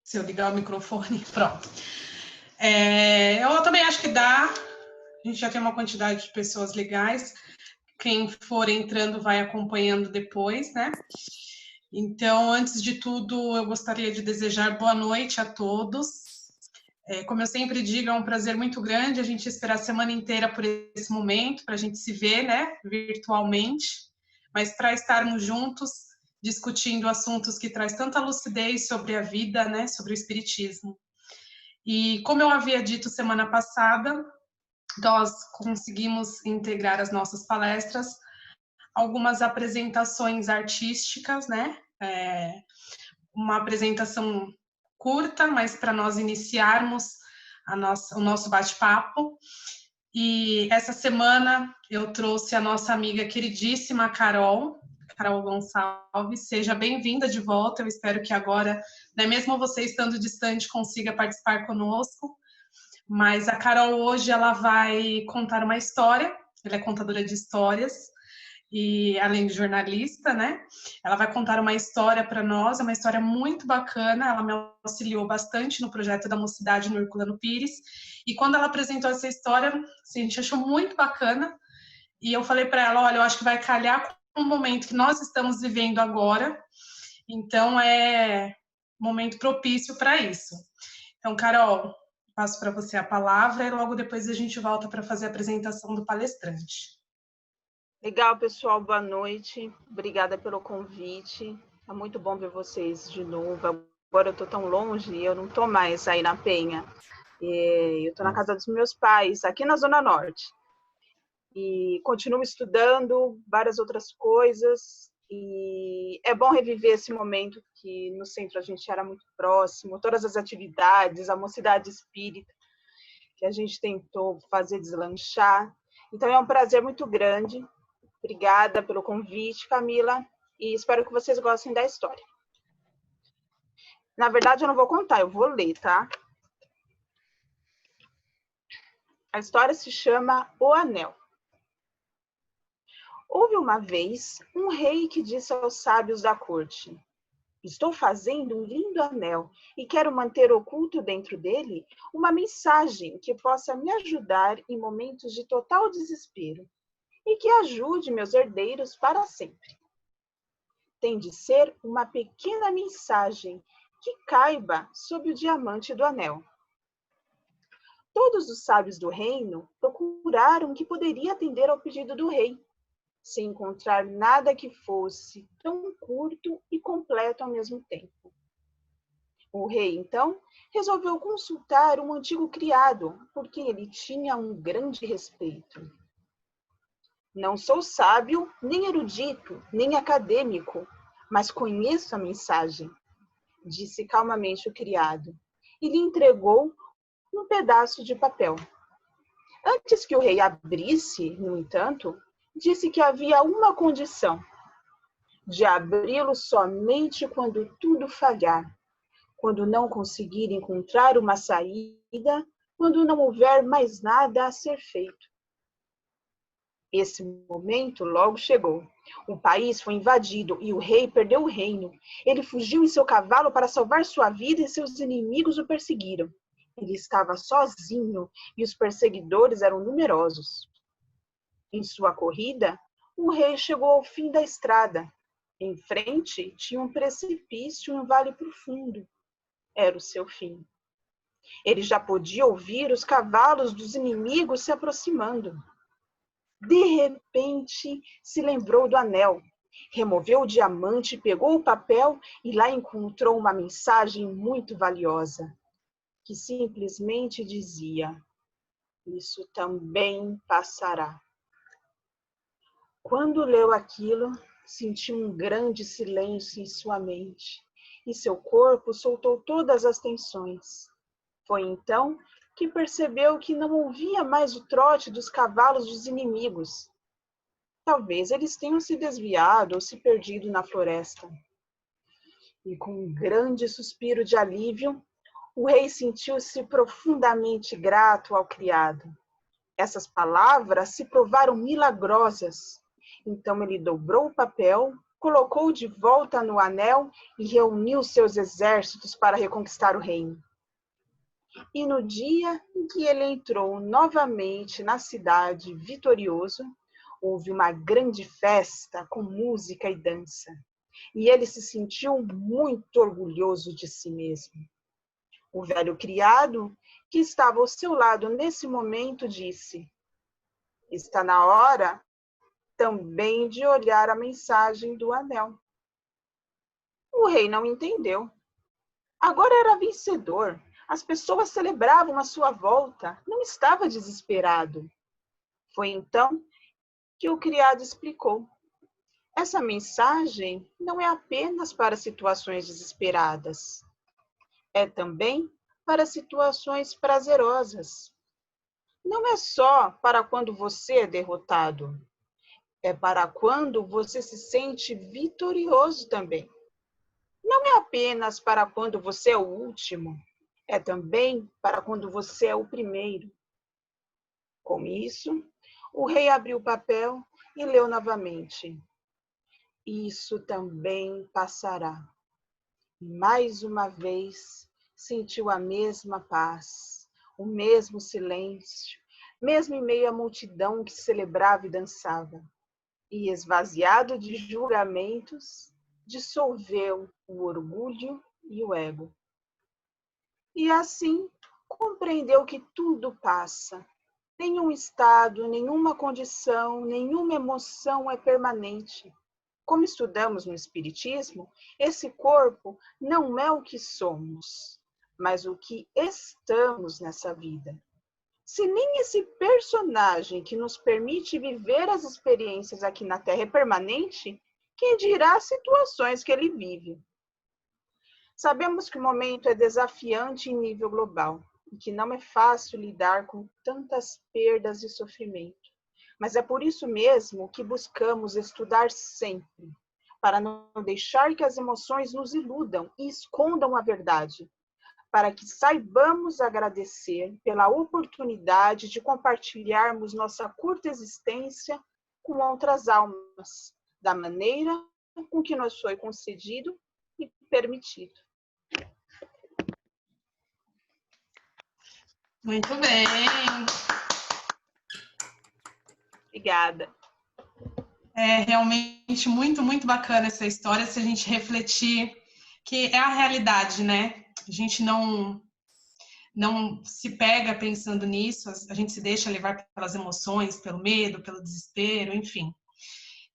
Se eu ligar o microfone, pronto. Eu também acho que dá. A gente já tem uma quantidade de pessoas legais. Quem for entrando vai acompanhando depois, né? Então, antes de tudo, eu gostaria de desejar boa noite a todos. Como eu sempre digo, é um prazer muito grande a gente esperar a semana inteira por esse momento, para a gente se ver, né, virtualmente, mas para estarmos juntos, discutindo assuntos que traz tanta lucidez sobre a vida, né, sobre o espiritismo. E como eu havia dito semana passada, nós conseguimos integrar as nossas palestras algumas apresentações artísticas, né? Uma apresentação curta, mas para nós iniciarmos o nosso bate-papo. E essa semana eu trouxe a nossa amiga queridíssima Carol Gonçalves. Seja bem-vinda de volta. Eu espero que agora, né, mesmo você estando distante, consiga participar conosco. Mas a Carol hoje ela vai contar uma história. Ela é contadora de histórias e além de jornalista, né? Ela vai contar uma história para nós, é uma história muito bacana. Ela me auxiliou bastante no projeto da Mocidade no Herculano Pires. E quando ela apresentou essa história, assim, a gente achou muito bacana. E eu falei para ela, olha, eu acho que vai calhar com o momento que nós estamos vivendo agora. Então é um momento propício para isso. Então, Carol, passo para você a palavra e logo depois a gente volta para fazer a apresentação do palestrante. Legal, pessoal, boa noite. Obrigada pelo convite. É muito bom ver vocês de novo. Agora eu estou tão longe, eu não estou mais aí na Penha. Eu estou na casa dos meus pais, aqui na Zona Norte. E continuo estudando várias outras coisas. E é bom reviver esse momento que no centro a gente era muito próximo, todas as atividades, a mocidade espírita que a gente tentou fazer deslanchar. Então é um prazer muito grande. Obrigada pelo convite, Camila, e espero que vocês gostem da história. Na verdade, eu não vou contar, eu vou ler, tá? A história se chama O Anel. Houve uma vez um rei que disse aos sábios da corte: estou fazendo um lindo anel e quero manter oculto dentro dele uma mensagem que possa me ajudar em momentos de total desespero e que ajude meus herdeiros para sempre. Tem de ser uma pequena mensagem que caiba sob o diamante do anel. Todos os sábios do reino procuraram o que poderia atender ao pedido do rei, sem encontrar nada que fosse tão curto e completo ao mesmo tempo. O rei, então, resolveu consultar um antigo criado, por quem ele tinha um grande respeito. Não sou sábio, nem erudito, nem acadêmico, mas conheço a mensagem, disse calmamente o criado, e lhe entregou um pedaço de papel. Antes que o rei abrisse, no entanto, disse que havia uma condição: de abri-lo somente quando tudo falhar, quando não conseguir encontrar uma saída, quando não houver mais nada a ser feito. Esse momento logo chegou. O país foi invadido e o rei perdeu o reino. Ele fugiu em seu cavalo para salvar sua vida e seus inimigos o perseguiram. Ele estava sozinho e os perseguidores eram numerosos. Em sua corrida, o rei chegou ao fim da estrada. Em frente tinha um precipício e um vale profundo. Era o seu fim. Ele já podia ouvir os cavalos dos inimigos se aproximando. De repente, se lembrou do anel, removeu o diamante, pegou o papel e lá encontrou uma mensagem muito valiosa, que simplesmente dizia: isso também passará. Quando leu aquilo, sentiu um grande silêncio em sua mente, e seu corpo soltou todas as tensões. Foi então que percebeu que não ouvia mais o trote dos cavalos dos inimigos. Talvez eles tenham se desviado ou se perdido na floresta. E com um grande suspiro de alívio, o rei sentiu-se profundamente grato ao criado. Essas palavras se provaram milagrosas. Então ele dobrou o papel colocou de volta no anel e reuniu seus exércitos para reconquistar o reino. E no dia em que ele entrou novamente na cidade vitorioso, houve uma grande festa com música e dança. E ele se sentiu muito orgulhoso de si mesmo. O velho criado, que estava ao seu lado nesse momento, disse: está na hora também de olhar a mensagem do anel. O rei não entendeu. Agora era vencedor. As pessoas celebravam a sua volta. Não estava desesperado. Foi então que o criado explicou: essa mensagem não é apenas para situações desesperadas. É também para situações prazerosas. Não é só para quando você é derrotado. É para quando você se sente vitorioso também. Não é apenas para quando você é o último. É também para quando você é o primeiro. Com isso, o rei abriu o papel e leu novamente: isso também passará. E mais uma vez sentiu a mesma paz, o mesmo silêncio, mesmo em meio à multidão que celebrava e dançava. E, esvaziado de julgamentos, dissolveu o orgulho e o ego. E assim compreendeu que tudo passa. Nenhum estado, nenhuma condição, nenhuma emoção é permanente. Como estudamos no Espiritismo, esse corpo não é o que somos, mas o que estamos nessa vida. Se nem esse personagem que nos permite viver as experiências aqui na Terra é permanente, quem dirá as situações que ele vive? Sabemos que o momento é desafiante em nível global e que não é fácil lidar com tantas perdas e sofrimento. Mas é por isso mesmo que buscamos estudar sempre, para não deixar que as emoções nos iludam e escondam a verdade, para que saibamos agradecer pela oportunidade de compartilharmos nossa curta existência com outras almas, da maneira com que nos foi concedido e permitido. Muito bem. Obrigada. É realmente muito, muito bacana essa história, se a gente refletir que é a realidade, né? A gente não se pega pensando nisso, a gente se deixa levar pelas emoções, pelo medo, pelo desespero, enfim.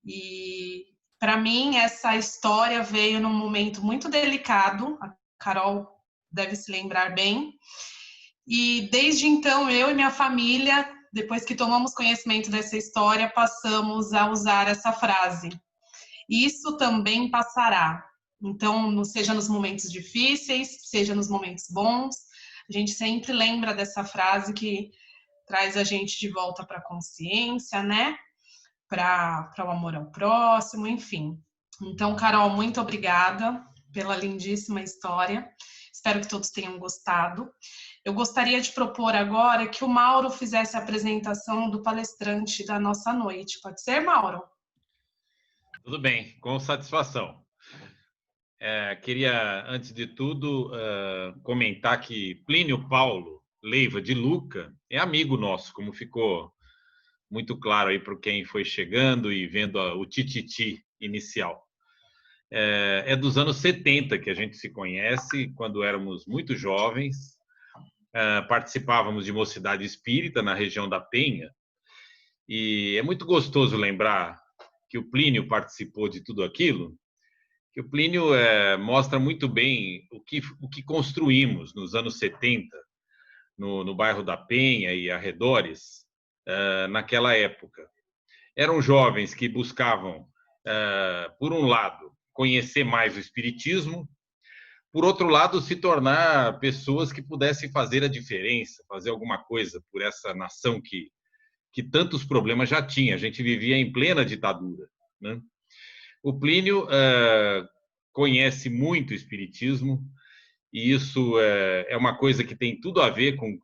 E para mim essa história veio num momento muito delicado, a Carol deve se lembrar bem. E desde então eu e minha família, depois que tomamos conhecimento dessa história, passamos a usar essa frase: isso também passará. Então, seja nos momentos difíceis, seja nos momentos bons, a gente sempre lembra dessa frase que traz a gente de volta para a consciência, né? Para o amor ao próximo, enfim. Então, Carol, muito obrigada pela lindíssima história. Espero que todos tenham gostado. Eu gostaria de propor agora que o Mauro fizesse a apresentação do palestrante da nossa noite. Pode ser, Mauro? Tudo bem, com satisfação. Queria, antes de tudo, comentar que Plínio Paulo Leiva de Lucca é amigo nosso, como ficou muito claro aí para quem foi chegando e vendo o tititi inicial. É dos anos 70 que a gente se conhece, quando éramos muito jovens, participávamos de Mocidade Espírita na região da Penha, e é muito gostoso lembrar que o Plínio participou de tudo aquilo, que o Plínio mostra muito bem o que construímos nos anos 70, no bairro da Penha e arredores, naquela época. Eram jovens que buscavam, por um lado, conhecer mais o Espiritismo, por outro lado, se tornar pessoas que pudessem fazer a diferença, fazer alguma coisa por essa nação que tantos problemas já tinha. A gente vivia em plena ditadura, né? O Plínio conhece muito o Espiritismo, e isso é uma coisa que tem tudo a ver com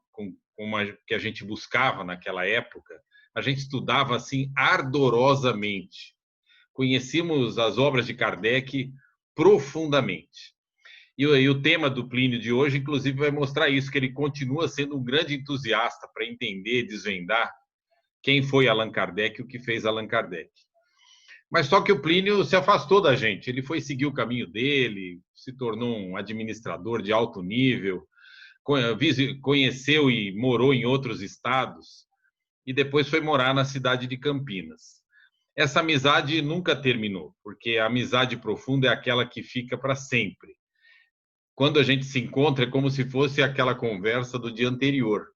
que a gente buscava naquela época. A gente estudava assim ardorosamente. conhecemos as obras de Kardec profundamente. E o tema do Plínio de hoje, inclusive, vai mostrar isso, que ele continua sendo um grande entusiasta para entender, desvendar quem foi Allan Kardec e o que fez Allan Kardec. Mas só que o Plínio se afastou da gente, ele foi seguir o caminho dele, se tornou um administrador de alto nível, conheceu e morou em outros estados, e depois foi morar na cidade de Campinas. Essa amizade nunca terminou, porque a amizade profunda é aquela que fica para sempre. Quando a gente se encontra, é como se fosse aquela conversa do dia anterior,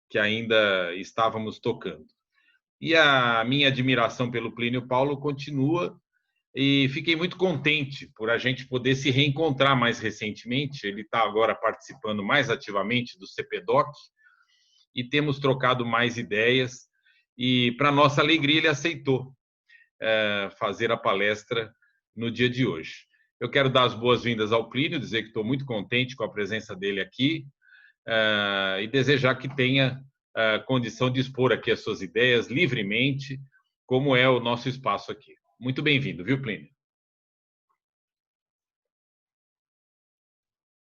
que ainda estávamos tocando. E a minha admiração pelo Plínio Paulo continua, e fiquei muito contente por a gente poder se reencontrar mais recentemente. Ele está agora participando mais ativamente do CPDOC, e temos trocado mais ideias, e, para nossa alegria, ele aceitou fazer a palestra no dia de hoje. Eu quero dar as boas-vindas ao Plínio, dizer que estou muito contente com a presença dele aqui e desejar que tenha condição de expor aqui as suas ideias livremente, como é o nosso espaço aqui. Muito bem-vindo, viu, Plínio?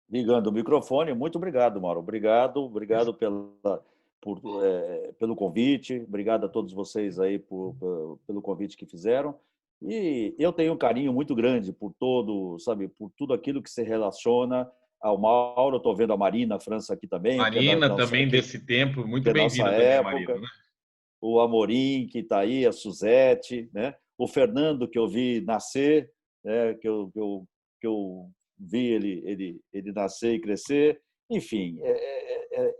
Ligando o microfone. Muito obrigado, Mauro. Obrigado pelo convite. Obrigado a todos vocês aí pelo convite que fizeram. E eu tenho um carinho muito grande por por tudo aquilo que se relaciona ao Mauro. Estou vendo a Marina França aqui também. Marina também desse tempo, muito bem-vinda também, Marina. Né? O Amorim, que está aí, a Suzete, né? O Fernando, que eu vi nascer, né? que eu vi ele nascer e crescer. Enfim,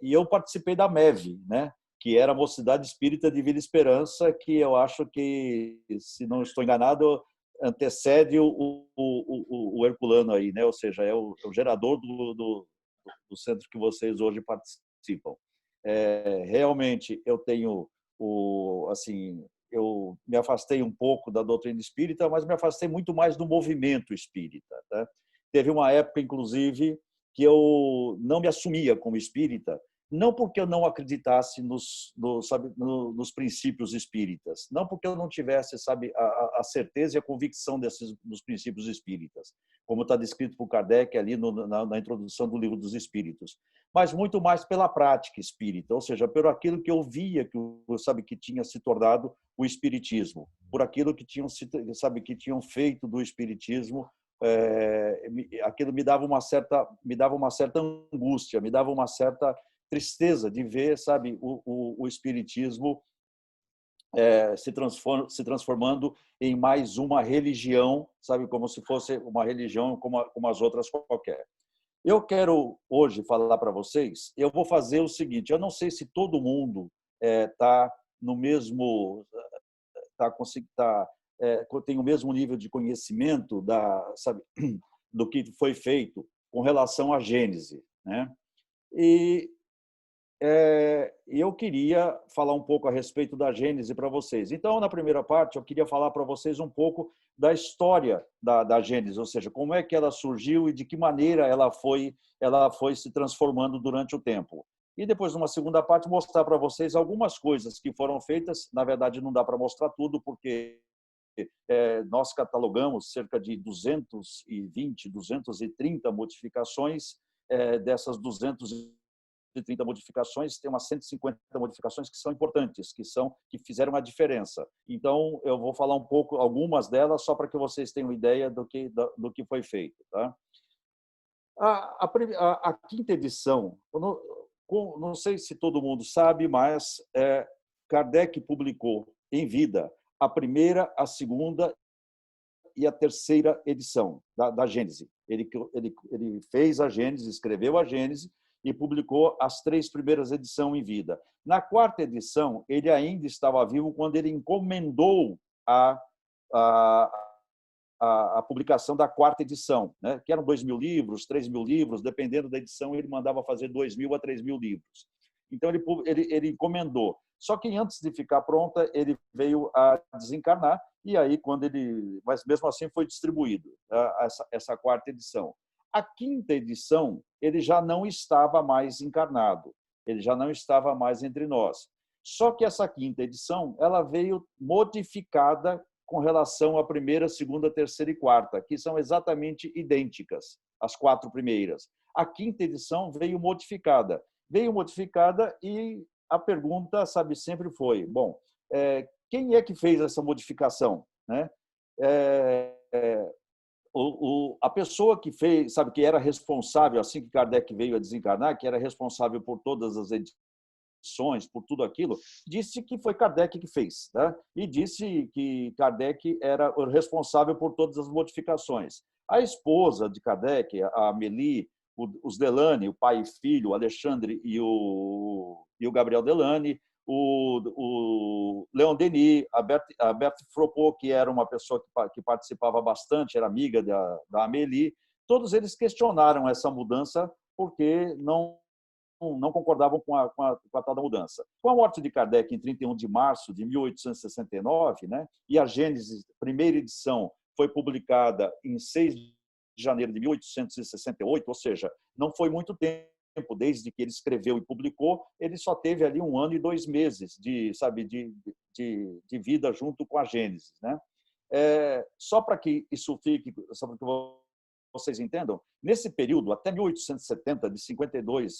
e eu participei da MEV, né? Que era a Mocidade Espírita de Vila Esperança, que eu acho que, se não estou enganado, antecede o Herculano aí, né? Ou seja, é o gerador do centro que vocês hoje participam. Realmente, eu tenho eu me afastei um pouco da doutrina espírita, mas me afastei muito mais do movimento espírita. Tá? Teve uma época, inclusive, que eu não me assumia como espírita, não porque eu não acreditasse nos princípios espíritas, não porque eu não tivesse, a certeza e a convicção dos princípios espíritas, como está descrito por Kardec ali na introdução do Livro dos Espíritos, mas muito mais pela prática espírita, ou seja, por aquilo que eu via que tinha se tornado o espiritismo, por aquilo que tinham feito do espiritismo. Aquilo me dava uma certa angústia, me dava uma certa tristeza de ver, o espiritismo se transformando em mais uma religião, como se fosse uma religião como as outras qualquer. Eu quero hoje falar para vocês, eu vou fazer o seguinte, eu não sei se todo mundo está no mesmo, tem o mesmo nível de conhecimento do que foi feito com relação à Gênese, né? E eu queria falar um pouco a respeito da Gênese para vocês. Então, na primeira parte, eu queria falar para vocês um pouco da história da Gênese, ou seja, como é que ela surgiu e de que maneira ela foi se transformando durante o tempo. E depois, numa segunda parte, mostrar para vocês algumas coisas que foram feitas. Na verdade, não dá para mostrar tudo, porque nós catalogamos cerca de 220, 230 modificações. Dessas 230 modificações, tem umas 150 modificações que são importantes, que fizeram a diferença. Então, eu vou falar um pouco, algumas delas, só para que vocês tenham ideia do que foi feito. Tá? A quinta edição, não sei se todo mundo sabe, mas Kardec publicou em vida a primeira, a segunda e a terceira edição da Gênese. Ele fez a Gênese, escreveu a Gênese e publicou as 3 primeiras edições em vida. Na quarta edição, ele ainda estava vivo quando ele encomendou a publicação da quarta edição, né? Que eram 2.000 livros, 3.000 livros, dependendo da edição, ele mandava fazer 2.000 a 3.000 livros. Então, ele encomendou. Só que antes de ficar pronta, ele veio a desencarnar, e aí, mas mesmo assim foi distribuído essa quarta edição. A quinta edição, ele já não estava mais encarnado, ele já não estava mais entre nós. Só que essa quinta edição, ela veio modificada com relação à primeira, segunda, terceira e quarta, que são exatamente idênticas, as 4 primeiras. A quinta edição veio modificada. Veio modificada e a pergunta, sabe, sempre foi, bom, quem é que fez essa modificação, né? A pessoa que fez, sabe, que era responsável, assim que Kardec veio a desencarnar, que era responsável por todas as edições, por tudo aquilo, disse que foi Kardec que fez, né? E disse que Kardec era o responsável por todas as modificações. A esposa de Kardec, a Amélie, os Delany, o pai e filho, o Alexandre e o Gabriel Delany, o Leon Denis, a Berthe Fropo, que era uma pessoa que participava bastante, era amiga da Amélie, todos eles questionaram essa mudança porque não concordavam com a tal da mudança. Com a morte de Kardec em 31 de março de 1869, né, e a Gênesis, primeira edição, foi publicada em 6 de janeiro de 1868, ou seja, não foi muito tempo desde que ele escreveu e publicou, ele só teve ali 1 ano e 2 meses de vida junto com a Gênesis, né? Só para que isso fique, só para que vocês entendam, nesse período, até 1870, de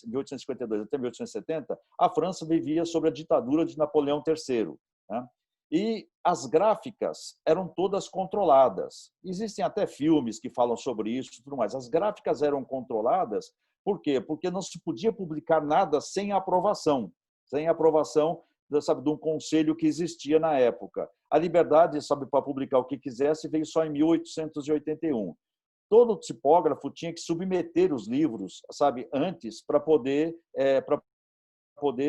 1852 até 1870, a França vivia sob a ditadura de Napoleão III, né? E as gráficas eram todas controladas. Existem até filmes que falam sobre isso e tudo mais. As gráficas eram controladas, por quê? Porque não se podia publicar nada sem aprovação, sabe, de um conselho que existia na época. A liberdade, sabe, para publicar o que quisesse, veio só em 1881. Todo tipógrafo tinha que submeter os livros, sabe, antes para poder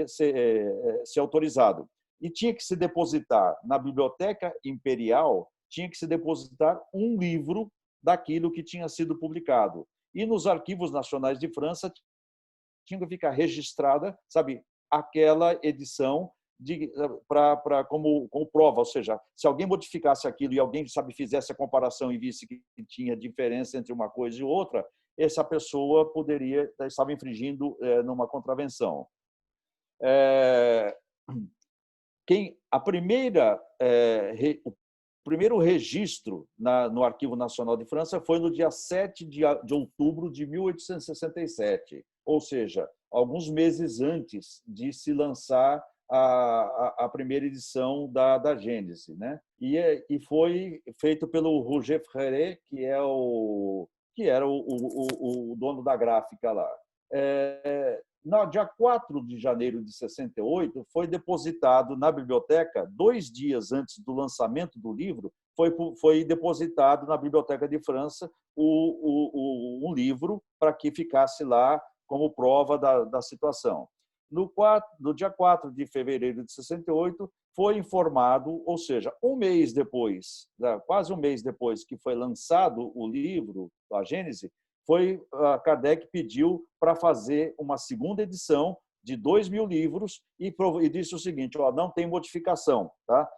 ser autorizado. E tinha que se depositar na Biblioteca Imperial, tinha que se depositar um livro daquilo que tinha sido publicado. E nos arquivos nacionais de França tinha que ficar registrada, sabe, aquela edição como prova, ou seja, se alguém modificasse aquilo e alguém, sabe, fizesse a comparação e visse que tinha diferença entre uma coisa e outra, essa pessoa estava infringindo numa contravenção. O primeiro registro no Arquivo Nacional de França foi no dia 7 de outubro de 1867, ou seja, alguns meses antes de se lançar a primeira edição da Gênese, né? E foi feito pelo Roger Freret, que era o dono da gráfica lá. No dia 4 de janeiro de 68, foi depositado na biblioteca, 2 dias antes do lançamento do livro, foi depositado na Biblioteca de França um livro para que ficasse lá como prova da situação. No dia 4 de fevereiro de 68, foi informado, ou seja, um mês depois, quase um mês depois que foi lançado o livro, a Gênese, Kardec pediu para fazer uma segunda edição de 2.000 livros e disse o seguinte: não tem modificação, tá?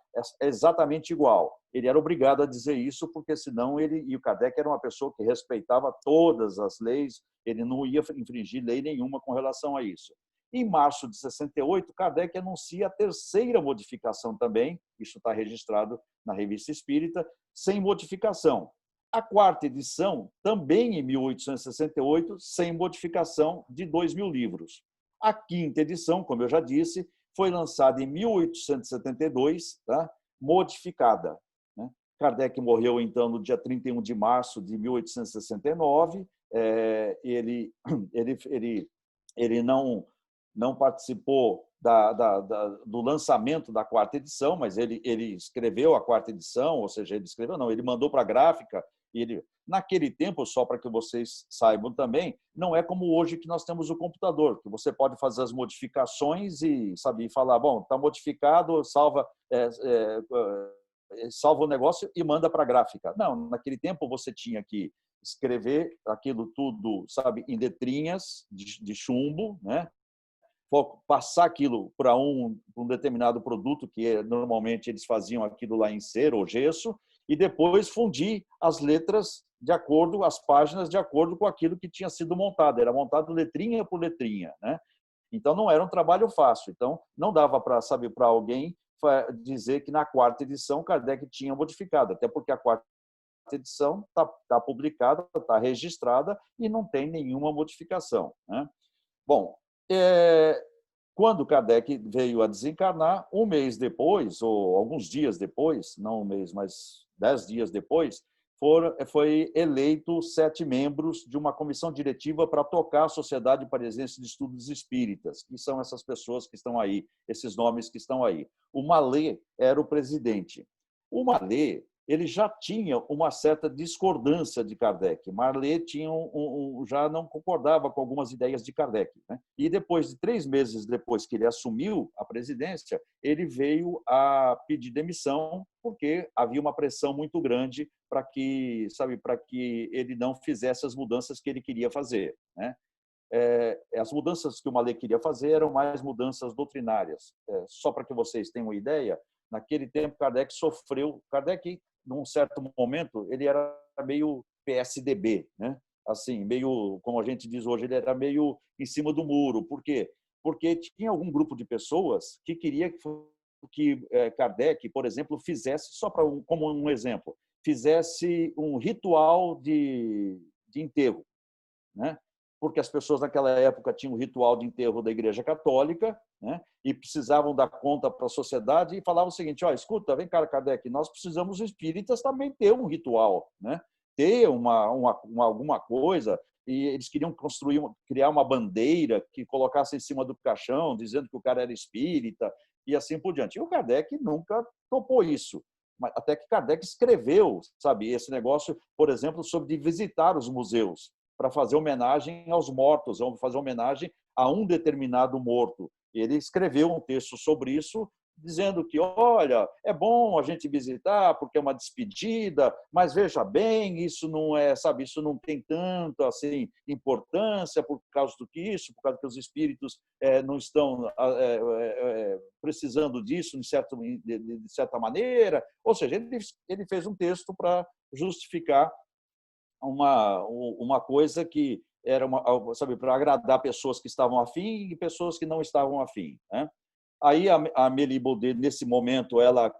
É exatamente igual. Ele era obrigado a dizer isso, porque senão e o Kardec era uma pessoa que respeitava todas as leis, ele não ia infringir lei nenhuma com relação a isso. Em março de 68, Kardec anuncia a terceira modificação também, isso está registrado na Revista Espírita, sem modificação. A quarta edição, também em 1868, sem modificação, de 2.000 livros. A quinta edição, como eu já disse, foi lançada em 1872, tá? Modificada, né? Kardec morreu, então, no dia 31 de março de 1869. Ele não participou do lançamento da quarta edição, mas ele escreveu a quarta edição, ou seja, ele mandou para a gráfica. Naquele tempo, só para que vocês saibam também, não é como hoje que nós temos o computador, que você pode fazer as modificações e falar, bom, está modificado, salva o negócio e manda para a gráfica. Não, naquele tempo você tinha que escrever aquilo tudo, em letrinhas de chumbo, né? Passar aquilo para um determinado produto, que normalmente eles faziam aquilo lá em cera ou gesso, e depois fundir as letras as páginas de acordo com aquilo que tinha sido montado. Era montado letrinha por letrinha, né? Então não era um trabalho fácil. Então não dava para alguém dizer que na quarta edição Kardec tinha modificado, até porque a quarta edição está publicada, está registrada e não tem nenhuma modificação, né? Bom, quando Kardec veio a desencarnar, um mês depois, ou alguns dias depois, não um mês, mas 10 dias depois, foi eleito 7 membros de uma comissão diretiva para tocar a Sociedade Parisiense de Estudos Espíritas, que são essas pessoas que estão aí, esses nomes que estão aí. O Mallet era o presidente. O Mallet, ele já tinha uma certa discordância de Kardec. Mallet já não concordava com algumas ideias de Kardec, né? E depois de 3 meses depois que ele assumiu a presidência, ele veio a pedir demissão porque havia uma pressão muito grande para que ele não fizesse as mudanças que ele queria fazer, né? As mudanças que o Mallet queria fazer eram mais mudanças doutrinárias. Só para que vocês tenham uma ideia, naquele tempo Kardec, num certo momento, ele era meio PSDB, né? Assim, meio, como a gente diz hoje, ele era meio em cima do muro. Por quê? Porque tinha algum grupo de pessoas que queria que Kardec, por exemplo, fizesse, como um exemplo, fizesse um ritual de enterro, né? Porque as pessoas naquela época tinham o ritual de enterro da Igreja Católica, né? E precisavam dar conta para a sociedade e falavam o seguinte: ó, escuta, vem cá, Kardec, nós precisamos, os espíritas, também ter um ritual, né? Ter alguma coisa. E eles queriam criar uma bandeira que colocasse em cima do caixão, dizendo que o cara era espírita e assim por diante. E o Kardec nunca topou isso. Até que Kardec escreveu, sabe, esse negócio, por exemplo, sobre visitar os museus para fazer homenagem aos mortos, vamos fazer homenagem a um determinado morto. E ele escreveu um texto sobre isso, dizendo que, olha, é bom a gente visitar porque é uma despedida, mas veja bem, isso não é, sabe, isso não tem tanto assim importância por causa do que isso, por causa que os espíritos não estão precisando disso de certa maneira. Ou seja, ele fez um texto para justificar uma coisa que era para agradar pessoas que estavam afim e pessoas que não estavam afim, né? Aí a Amélie Baudet, nesse momento, ela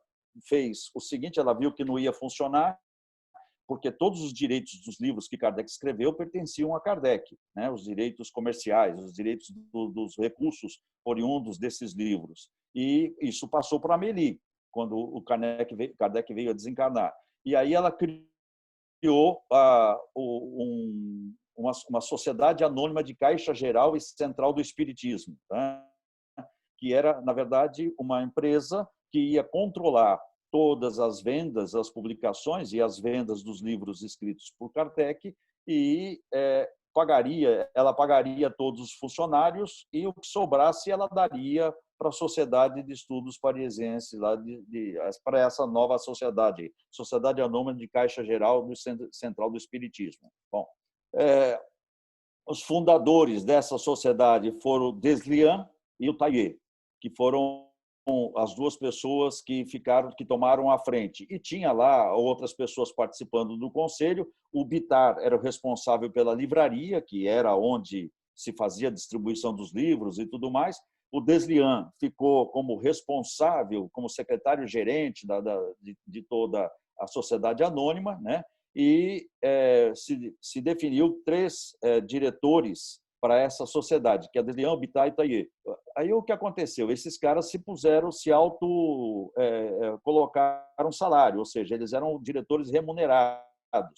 fez o seguinte: ela viu que não ia funcionar, porque todos os direitos dos livros que Kardec escreveu pertenciam a Kardec, né? Os direitos comerciais, os direitos dos recursos oriundos desses livros. E isso passou para a Amélie, quando o Kardec veio a desencarnar. E aí ela criou uma sociedade anônima de Caixa Geral e Central do Espiritismo, tá? Que era, na verdade, uma empresa que ia controlar todas as vendas, as publicações e as vendas dos livros escritos por Kardec e ela pagaria todos os funcionários e o que sobrasse ela daria para a Sociedade de Estudos Parisienses, para essa nova sociedade, Sociedade Anônima de Caixa Geral do Central do Espiritismo. Bom, os fundadores dessa sociedade foram o Deslian e o Taillet, que foram as 2 pessoas que tomaram a frente. E tinha lá outras pessoas participando do conselho. O Bitar era o responsável pela livraria, que era onde se fazia a distribuição dos livros e tudo mais. O Deslian ficou como responsável, como secretário-gerente de toda a sociedade anônima, né? E se definiu 3 diretores para essa sociedade, que é Deslian, Bitar e Taillet. Aí o que aconteceu? Esses caras colocaram salário, ou seja, eles eram diretores remunerados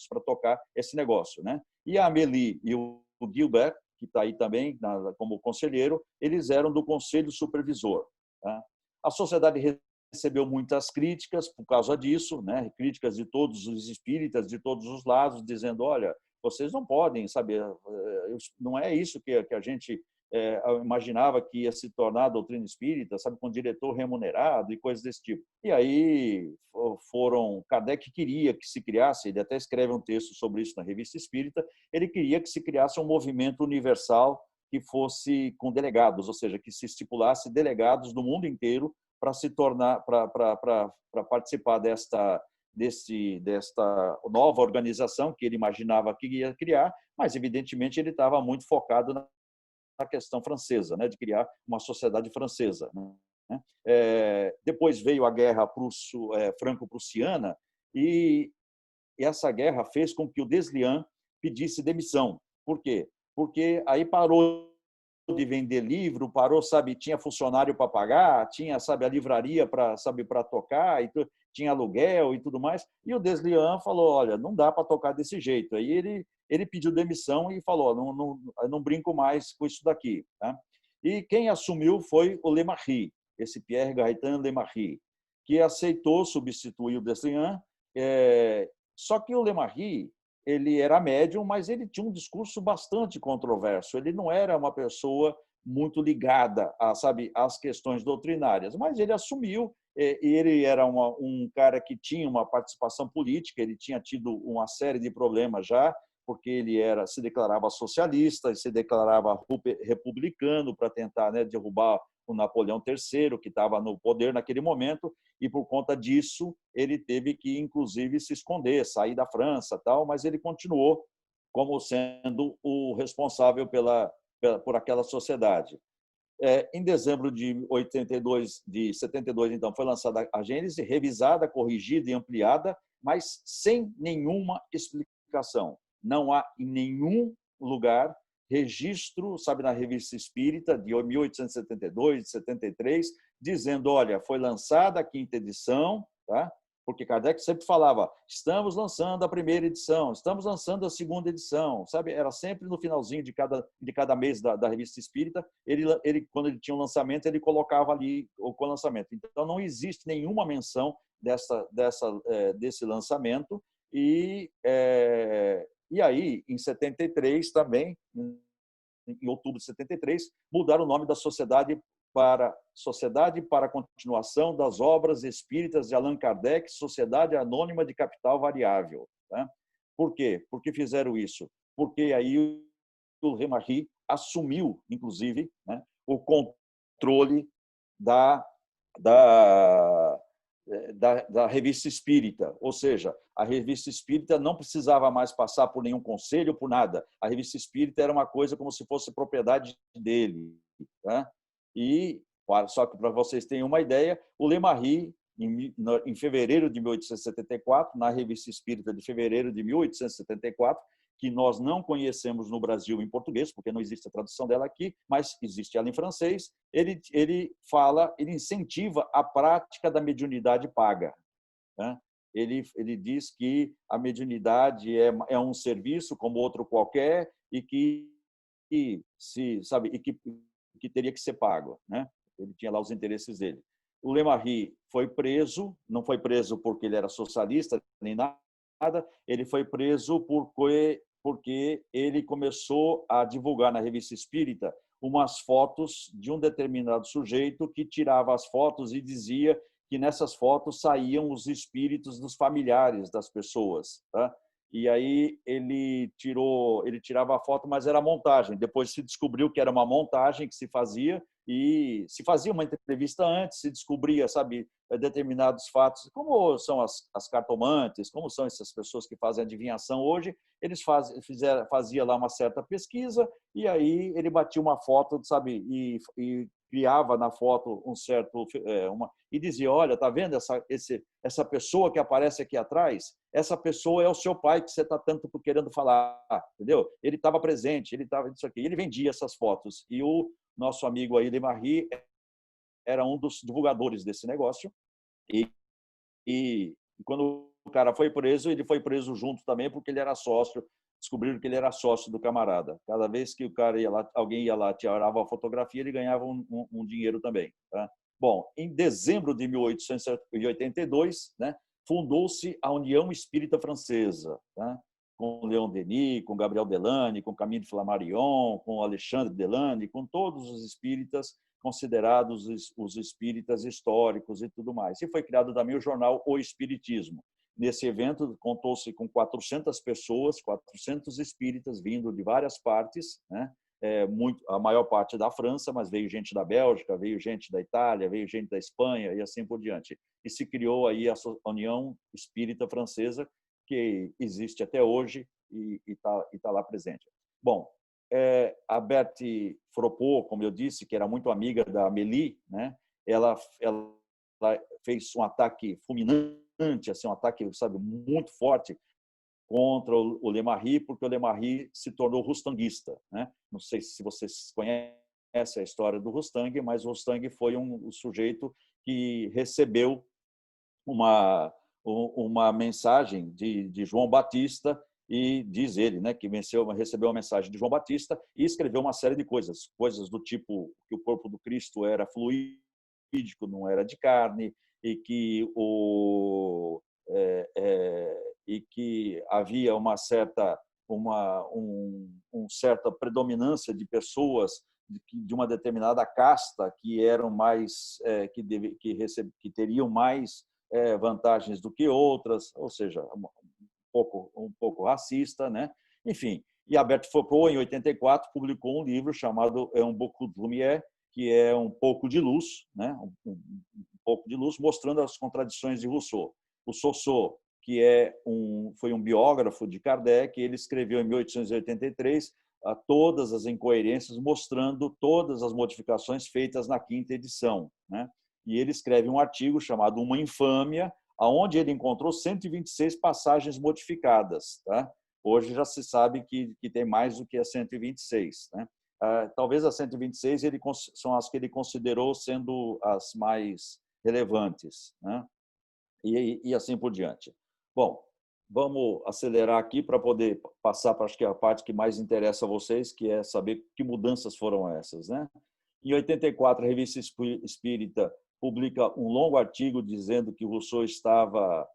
para tocar esse negócio, né? E a Amélie e o Gilbert, que está aí também como conselheiro, eles eram do Conselho Supervisor, tá? A sociedade recebeu muitas críticas por causa disso, né? Críticas de todos os espíritas, de todos os lados, dizendo: olha, vocês não podem, sabe, não é isso que a gente imaginava que ia se tornar a doutrina espírita, sabe, com diretor remunerado e coisas desse tipo. E aí Kardec queria que se criasse, ele até escreve um texto sobre isso na Revista Espírita, ele queria que se criasse um movimento universal que fosse com delegados, ou seja, que se estipulasse delegados do mundo inteiro para participar desta nova organização que ele imaginava que ia criar, mas evidentemente ele estava muito focado na questão francesa, né, de criar uma sociedade francesa, né? né? Depois veio a Guerra Franco-Prussiana e essa guerra fez com que o Deslian pedisse demissão. Por quê? Porque aí parou de vender livro, parou, sabe, tinha funcionário para pagar, tinha, sabe, a livraria para, sabe, para tocar, e tinha aluguel e tudo mais. E o Deslian falou, olha, não dá para tocar desse jeito. Aí ele pediu demissão e falou, não brinco mais com isso daqui, tá? E quem assumiu foi o Lemarri, esse Pierre Gaëtan Lemarri, que aceitou substituir o Deslian. Só que o Lemarri, ele era médium, mas ele tinha um discurso bastante controverso. Ele não era uma pessoa muito ligada às questões doutrinárias, mas ele assumiu, e ele era um cara que tinha uma participação política, ele tinha tido uma série de problemas já, porque ele se declarava socialista, se declarava republicano para tentar, né, derrubar o Napoleão III, que estava no poder naquele momento, e por conta disso ele teve que, inclusive, se esconder, sair da França, tal, mas ele continuou como sendo o responsável por aquela sociedade. Em dezembro de 72, então, foi lançada a Gênese, revisada, corrigida e ampliada, mas sem nenhuma explicação. Não há em nenhum lugar registro, sabe, na Revista Espírita de 1872, de 73, dizendo, olha, foi lançada a 5ª edição, tá? Porque Kardec sempre falava, estamos lançando a 1ª edição, estamos lançando a 2ª edição, sabe? Era sempre no finalzinho de cada mês da Revista Espírita, ele, quando ele tinha um lançamento, ele colocava ali o lançamento. Então, não existe nenhuma menção desse lançamento. E aí, em 73 também, em outubro de 73, mudaram o nome da sociedade para Sociedade para a Continuação das Obras Espíritas de Allan Kardec, Sociedade Anônima de Capital Variável. Tá? Por quê? Por que fizeram isso? Porque aí o Lemarri assumiu, inclusive, né, o controle da Revista Espírita, ou seja, a Revista Espírita não precisava mais passar por nenhum conselho, por nada. A Revista Espírita era uma coisa como se fosse propriedade dele. Tá? E, só que para vocês terem uma ideia, o Lemarri, em fevereiro de 1874, na Revista Espírita de fevereiro de 1874, que nós não conhecemos no Brasil em português, porque não existe a tradução dela aqui, mas existe ela em francês, ele incentiva a prática da mediunidade paga. Né? Ele diz que a mediunidade é um serviço como outro qualquer e que teria que ser pago. Né? Ele tinha lá os interesses dele. O Lemarri foi preso, não foi preso porque ele era socialista, nem nada, ele foi preso porque ele começou a divulgar na Revista Espírita umas fotos de um determinado sujeito que tirava as fotos e dizia que nessas fotos saíam os espíritos dos familiares das pessoas. Tá? E aí ele tirava a foto, mas era montagem. Depois se descobriu que era uma montagem que se fazia, e se fazia uma entrevista antes, se descobria, sabe, determinados fatos, como são as cartomantes, como são essas pessoas que fazem adivinhação hoje. Eles faziam lá uma certa pesquisa, e aí ele batia uma foto, sabe, e criava na foto um certo e dizia, olha, tá vendo essa pessoa que aparece aqui atrás? Essa pessoa é o seu pai que você está tanto querendo falar, entendeu? Ele estava presente, ele estava isso aqui. Ele vendia essas fotos, e o nosso amigo aí, Lemarri, era um dos divulgadores desse negócio. E quando o cara foi preso, ele foi preso junto também, porque ele era sócio. Descobriram que ele era sócio do camarada. Cada vez que o cara ia lá, alguém ia lá, tirava a fotografia, ele ganhava um dinheiro também. Tá? Bom, em dezembro de 1882, né, fundou-se a União Espírita Francesa, tá? Com Leon Denis, com Gabriel Delany, com Camille Flammarion, com Alexandre Delany, com todos os espíritas considerados os espíritas históricos e tudo mais. E foi criado também o jornal O Espiritismo. Nesse evento, contou-se com 400 pessoas, 400 espíritas vindo de várias partes, né? A maior parte da França, mas veio gente da Bélgica, veio gente da Itália, veio gente da Espanha e assim por diante. E se criou aí a União Espírita Francesa, que existe até hoje e está lá presente. Bom, a Berthe Froppot, como eu disse, que era muito amiga da Amélie, né? ela fez um ataque fulminante, assim, um ataque, sabe, muito forte contra o Le Maire, porque o Le Maire se tornou rustanguista, né? Não sei se vocês conhecem a história do Rustang, mas o Rustang foi um sujeito que recebeu uma mensagem de João Batista, e diz ele, né, que recebeu uma mensagem de João Batista e escreveu uma série de coisas do tipo que o corpo do Cristo era fluídico, não era de carne, e que e que havia uma certa predominância de pessoas de uma determinada casta que eram mais que teriam mais vantagens do que outras, ou seja, um pouco racista, né? Enfim, e Albert Foucault, em 84, publicou um livro chamado Un beaucoup de lumière, que é um pouco de luz, né? Um pouco de luz, mostrando as contradições de Rousseau. O Saussure, que foi um biógrafo de Kardec, ele escreveu em 1883 todas as incoerências, mostrando todas as modificações feitas na quinta edição, né? E ele escreve um artigo chamado Uma Infâmia, onde ele encontrou 126 passagens modificadas, tá? Hoje já se sabe que tem mais do que as 126, né? Talvez as 126 são as que ele considerou sendo as mais relevantes, né? E assim por diante. Bom, vamos acelerar aqui para poder passar para, acho que a parte que mais interessa a vocês, que é saber que mudanças foram essas, né? Em 84, a Revista Espírita publica um longo artigo dizendo que Rousseau estava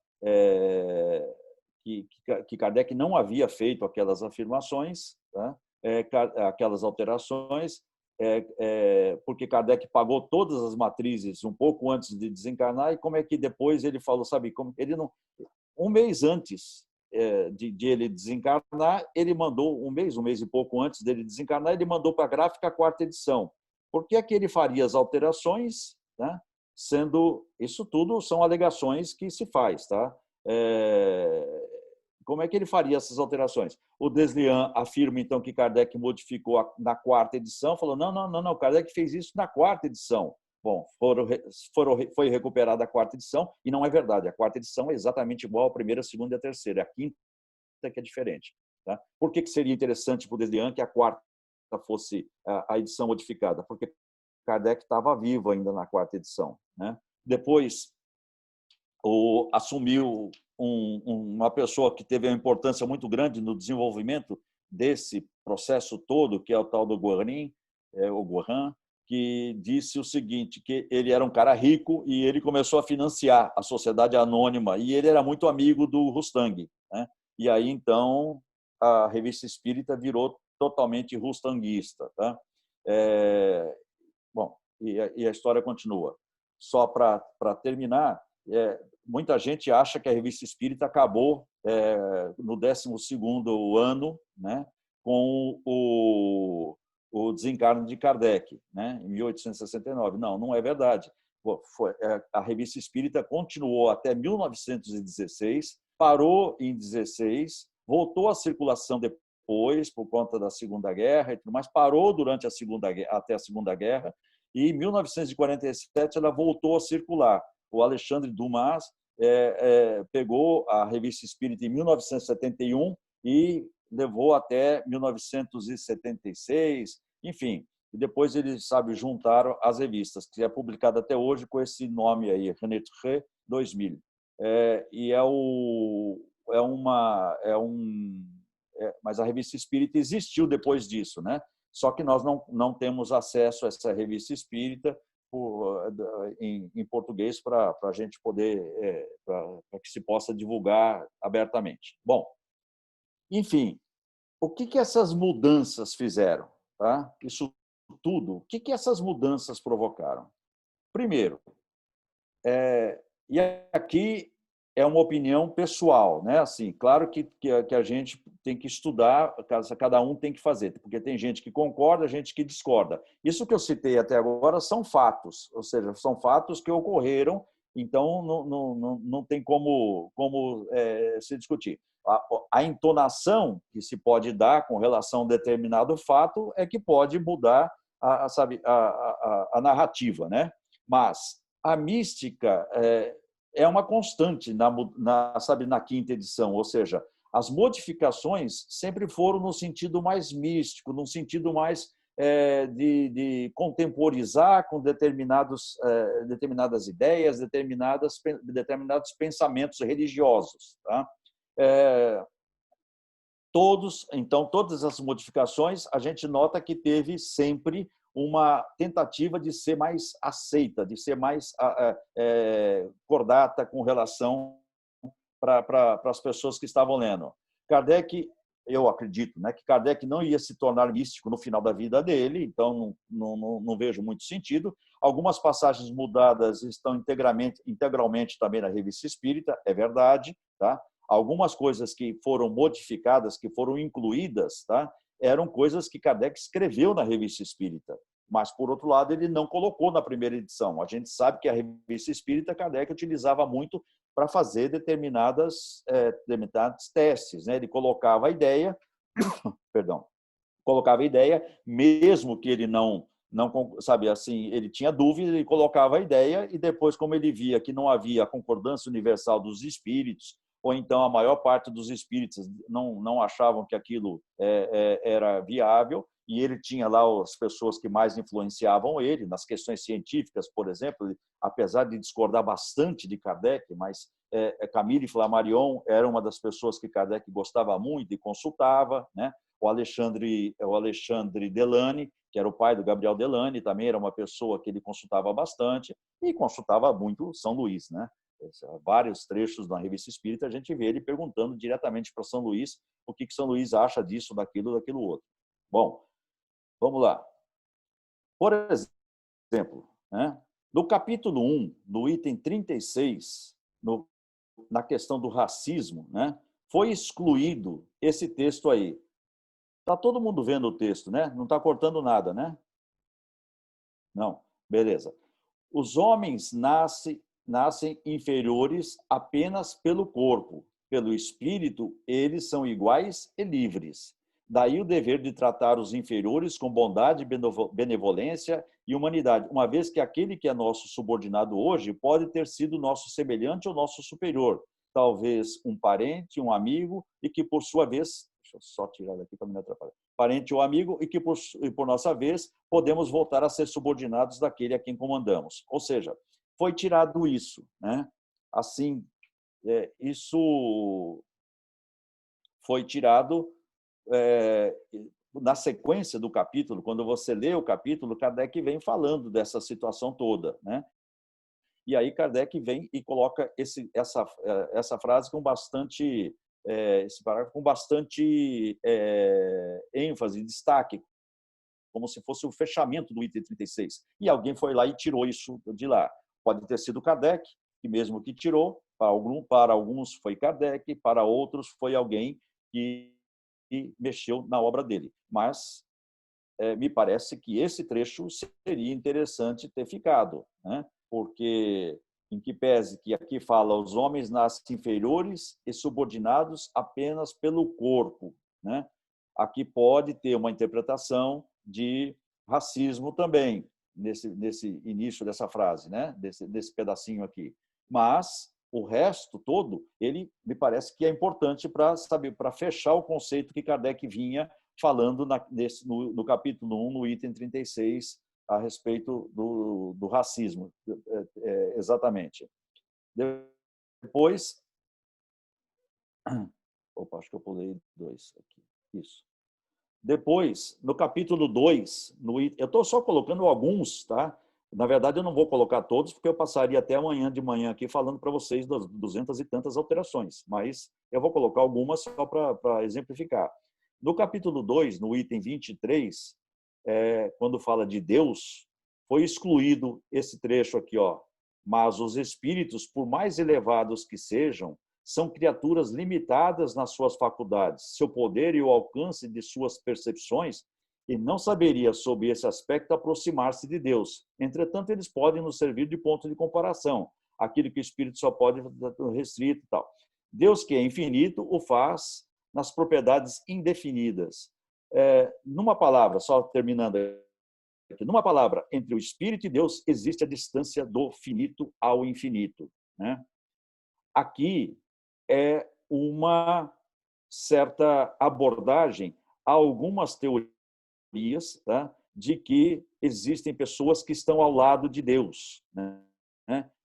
que Kardec não havia feito aquelas afirmações, tá? Aquelas alterações, porque Kardec pagou todas as matrizes um pouco antes de desencarnar, e como é que depois ele falou, sabe, como ele não, um mês antes de ele desencarnar, ele mandou um mês e pouco antes dele desencarnar, ele mandou para a Gráfica a 4ª edição. Por que é que ele faria as alterações, né? Sendo isso tudo são alegações que se faz, tá? Como é que ele faria essas alterações? O Deslian afirma, então, que Kardec modificou na 4ª edição, falou, não, Kardec fez isso na 4ª edição. Bom, foi recuperada a 4ª edição, e não é verdade, a 4ª edição é exatamente igual à primeira, a segunda e a terceira, a quinta que é diferente. Tá? Por que seria interessante para o Deslian que a 4ª fosse a edição modificada? Porque Kardec estava vivo ainda na 4ª edição, né? Depois, assumiu uma pessoa que teve uma importância muito grande no desenvolvimento desse processo todo, que é o tal do Guarin, o Guarin, que disse o seguinte, que ele era um cara rico e ele começou a financiar a sociedade anônima, e ele era muito amigo do Rustang, né? E aí, então, a Revista Espírita virou totalmente rustanguista, tá? Bom, e a história continua. Só para terminar, muita gente acha que a Revista Espírita acabou no 12º ano, né, com o desencarne de Kardec, né, em 1869. Não é verdade. A Revista Espírita continuou até 1916, parou em 16, voltou à circulação depois, por conta da Segunda Guerra e tudo mais, parou até a Segunda Guerra, e em 1947 ela voltou a circular. O Alexandre Dumas pegou a Revista Espírita em 1971 e levou até 1976, enfim. E depois eles, juntaram as revistas, que é publicada até hoje com esse nome aí, Renétré 2000. Mas a Revista Espírita existiu depois disso, né? Só que nós não temos acesso a essa Revista Espírita em português para a gente poder, para que se possa divulgar abertamente. Bom, enfim, o que essas mudanças fizeram? Tá? Isso tudo, o que essas mudanças provocaram? Primeiro, e aqui é uma opinião pessoal, né? Assim, claro que a gente tem que estudar, cada um tem que fazer, porque tem gente que concorda, gente que discorda. Isso que eu citei até agora são fatos, ou seja, são fatos que ocorreram, então não tem como se discutir. A entonação que se pode dar com relação a um determinado fato é que pode mudar a narrativa, né? Mas a mística é uma constante na quinta edição, ou seja, as modificações sempre foram no sentido mais místico, no sentido mais de contemporizar com determinadas ideias, determinados pensamentos religiosos. Tá? Então, todas as modificações, a gente nota que teve sempre uma tentativa de ser mais aceita, de ser mais cordata com relação para as pessoas que estavam lendo. Kardec, eu acredito, né, que Kardec não ia se tornar místico no final da vida dele, então não vejo muito sentido. Algumas passagens mudadas estão integralmente também na Revista Espírita, é verdade, tá? Algumas coisas que foram modificadas, que foram incluídas, tá? Eram coisas que Kardec escreveu na Revista Espírita, mas, por outro lado, ele não colocou na primeira edição. A gente sabe que a Revista Espírita, Kardec utilizava muito para fazer determinados testes, né? Ele colocava a ideia, mesmo que ele não sabe assim, ele tinha dúvida, ele colocava a ideia e depois, como ele via que não havia a concordância universal dos espíritos, ou então a maior parte dos espíritos não achavam que aquilo era viável, e ele tinha lá as pessoas que mais influenciavam ele, nas questões científicas, por exemplo, apesar de discordar bastante de Kardec, mas Camille Flammarion era uma das pessoas que Kardec gostava muito e consultava, né? O Alexandre Delany, que era o pai do Gabriel Delany, também era uma pessoa que ele consultava bastante, e consultava muito São Luís, né? Vários trechos da Revista Espírita, a gente vê ele perguntando diretamente para São Luís o que São Luís acha disso, daquilo outro. Bom, vamos lá. Por exemplo, né, no capítulo 1, no item 36, na questão do racismo, né, foi excluído esse texto aí. Está todo mundo vendo o texto, né? Não está cortando nada, né? Não, beleza. Os homens nascem inferiores apenas pelo corpo. Pelo espírito, eles são iguais e livres. Daí o dever de tratar os inferiores com bondade, benevolência e humanidade, uma vez que aquele que é nosso subordinado hoje pode ter sido nosso semelhante ou nosso superior, talvez um parente, um amigo, e que, por sua vez, deixa eu só tirar daqui para não me atrapalhar, parente ou amigo, e que, por nossa vez, podemos voltar a ser subordinados daquele a quem comandamos. Ou seja, foi tirado isso, né? Assim, isso foi tirado na sequência do capítulo. Quando você lê o capítulo, Kardec vem falando dessa situação toda, né? E aí Kardec vem e coloca essa frase com bastante esse parágrafo com bastante ênfase, destaque, como se fosse o fechamento do item 36. E alguém foi lá e tirou isso de lá. Pode ter sido Kardec, que mesmo que tirou, para alguns foi Kardec, para outros foi alguém que mexeu na obra dele. Mas me parece que esse trecho seria interessante ter ficado, né? Porque, em que pese que aqui fala, os homens nascem inferiores e subordinados apenas pelo corpo, né? Aqui pode ter uma interpretação de racismo também, nesse início dessa frase, né? Desse pedacinho aqui. Mas o resto todo, ele me parece que é importante para fechar o conceito que Kardec vinha falando no capítulo 1, no item 36, a respeito do racismo, exatamente. Depois... Opa, acho que eu pulei 2 aqui. Isso. Depois, no capítulo 2, eu estou só colocando alguns, tá? Na verdade, eu não vou colocar todos, porque eu passaria até amanhã de manhã aqui falando para vocês das 200 e tantas alterações, mas eu vou colocar algumas só para exemplificar. No capítulo 2, no item 23, quando fala de Deus, foi excluído esse trecho aqui, ó. Mas os espíritos, por mais elevados que sejam, são criaturas limitadas nas suas faculdades, seu poder e o alcance de suas percepções, e não saberia, sob esse aspecto, aproximar-se de Deus. Entretanto, eles podem nos servir de ponto de comparação, aquilo que o espírito só pode restrito e tal. Deus, que é infinito, o faz nas propriedades indefinidas. Numa palavra, só terminando Numa palavra, entre o Espírito e Deus existe a distância do finito ao infinito, né? Aqui é uma certa abordagem a algumas teorias, tá? De que existem pessoas que estão ao lado de Deus, né?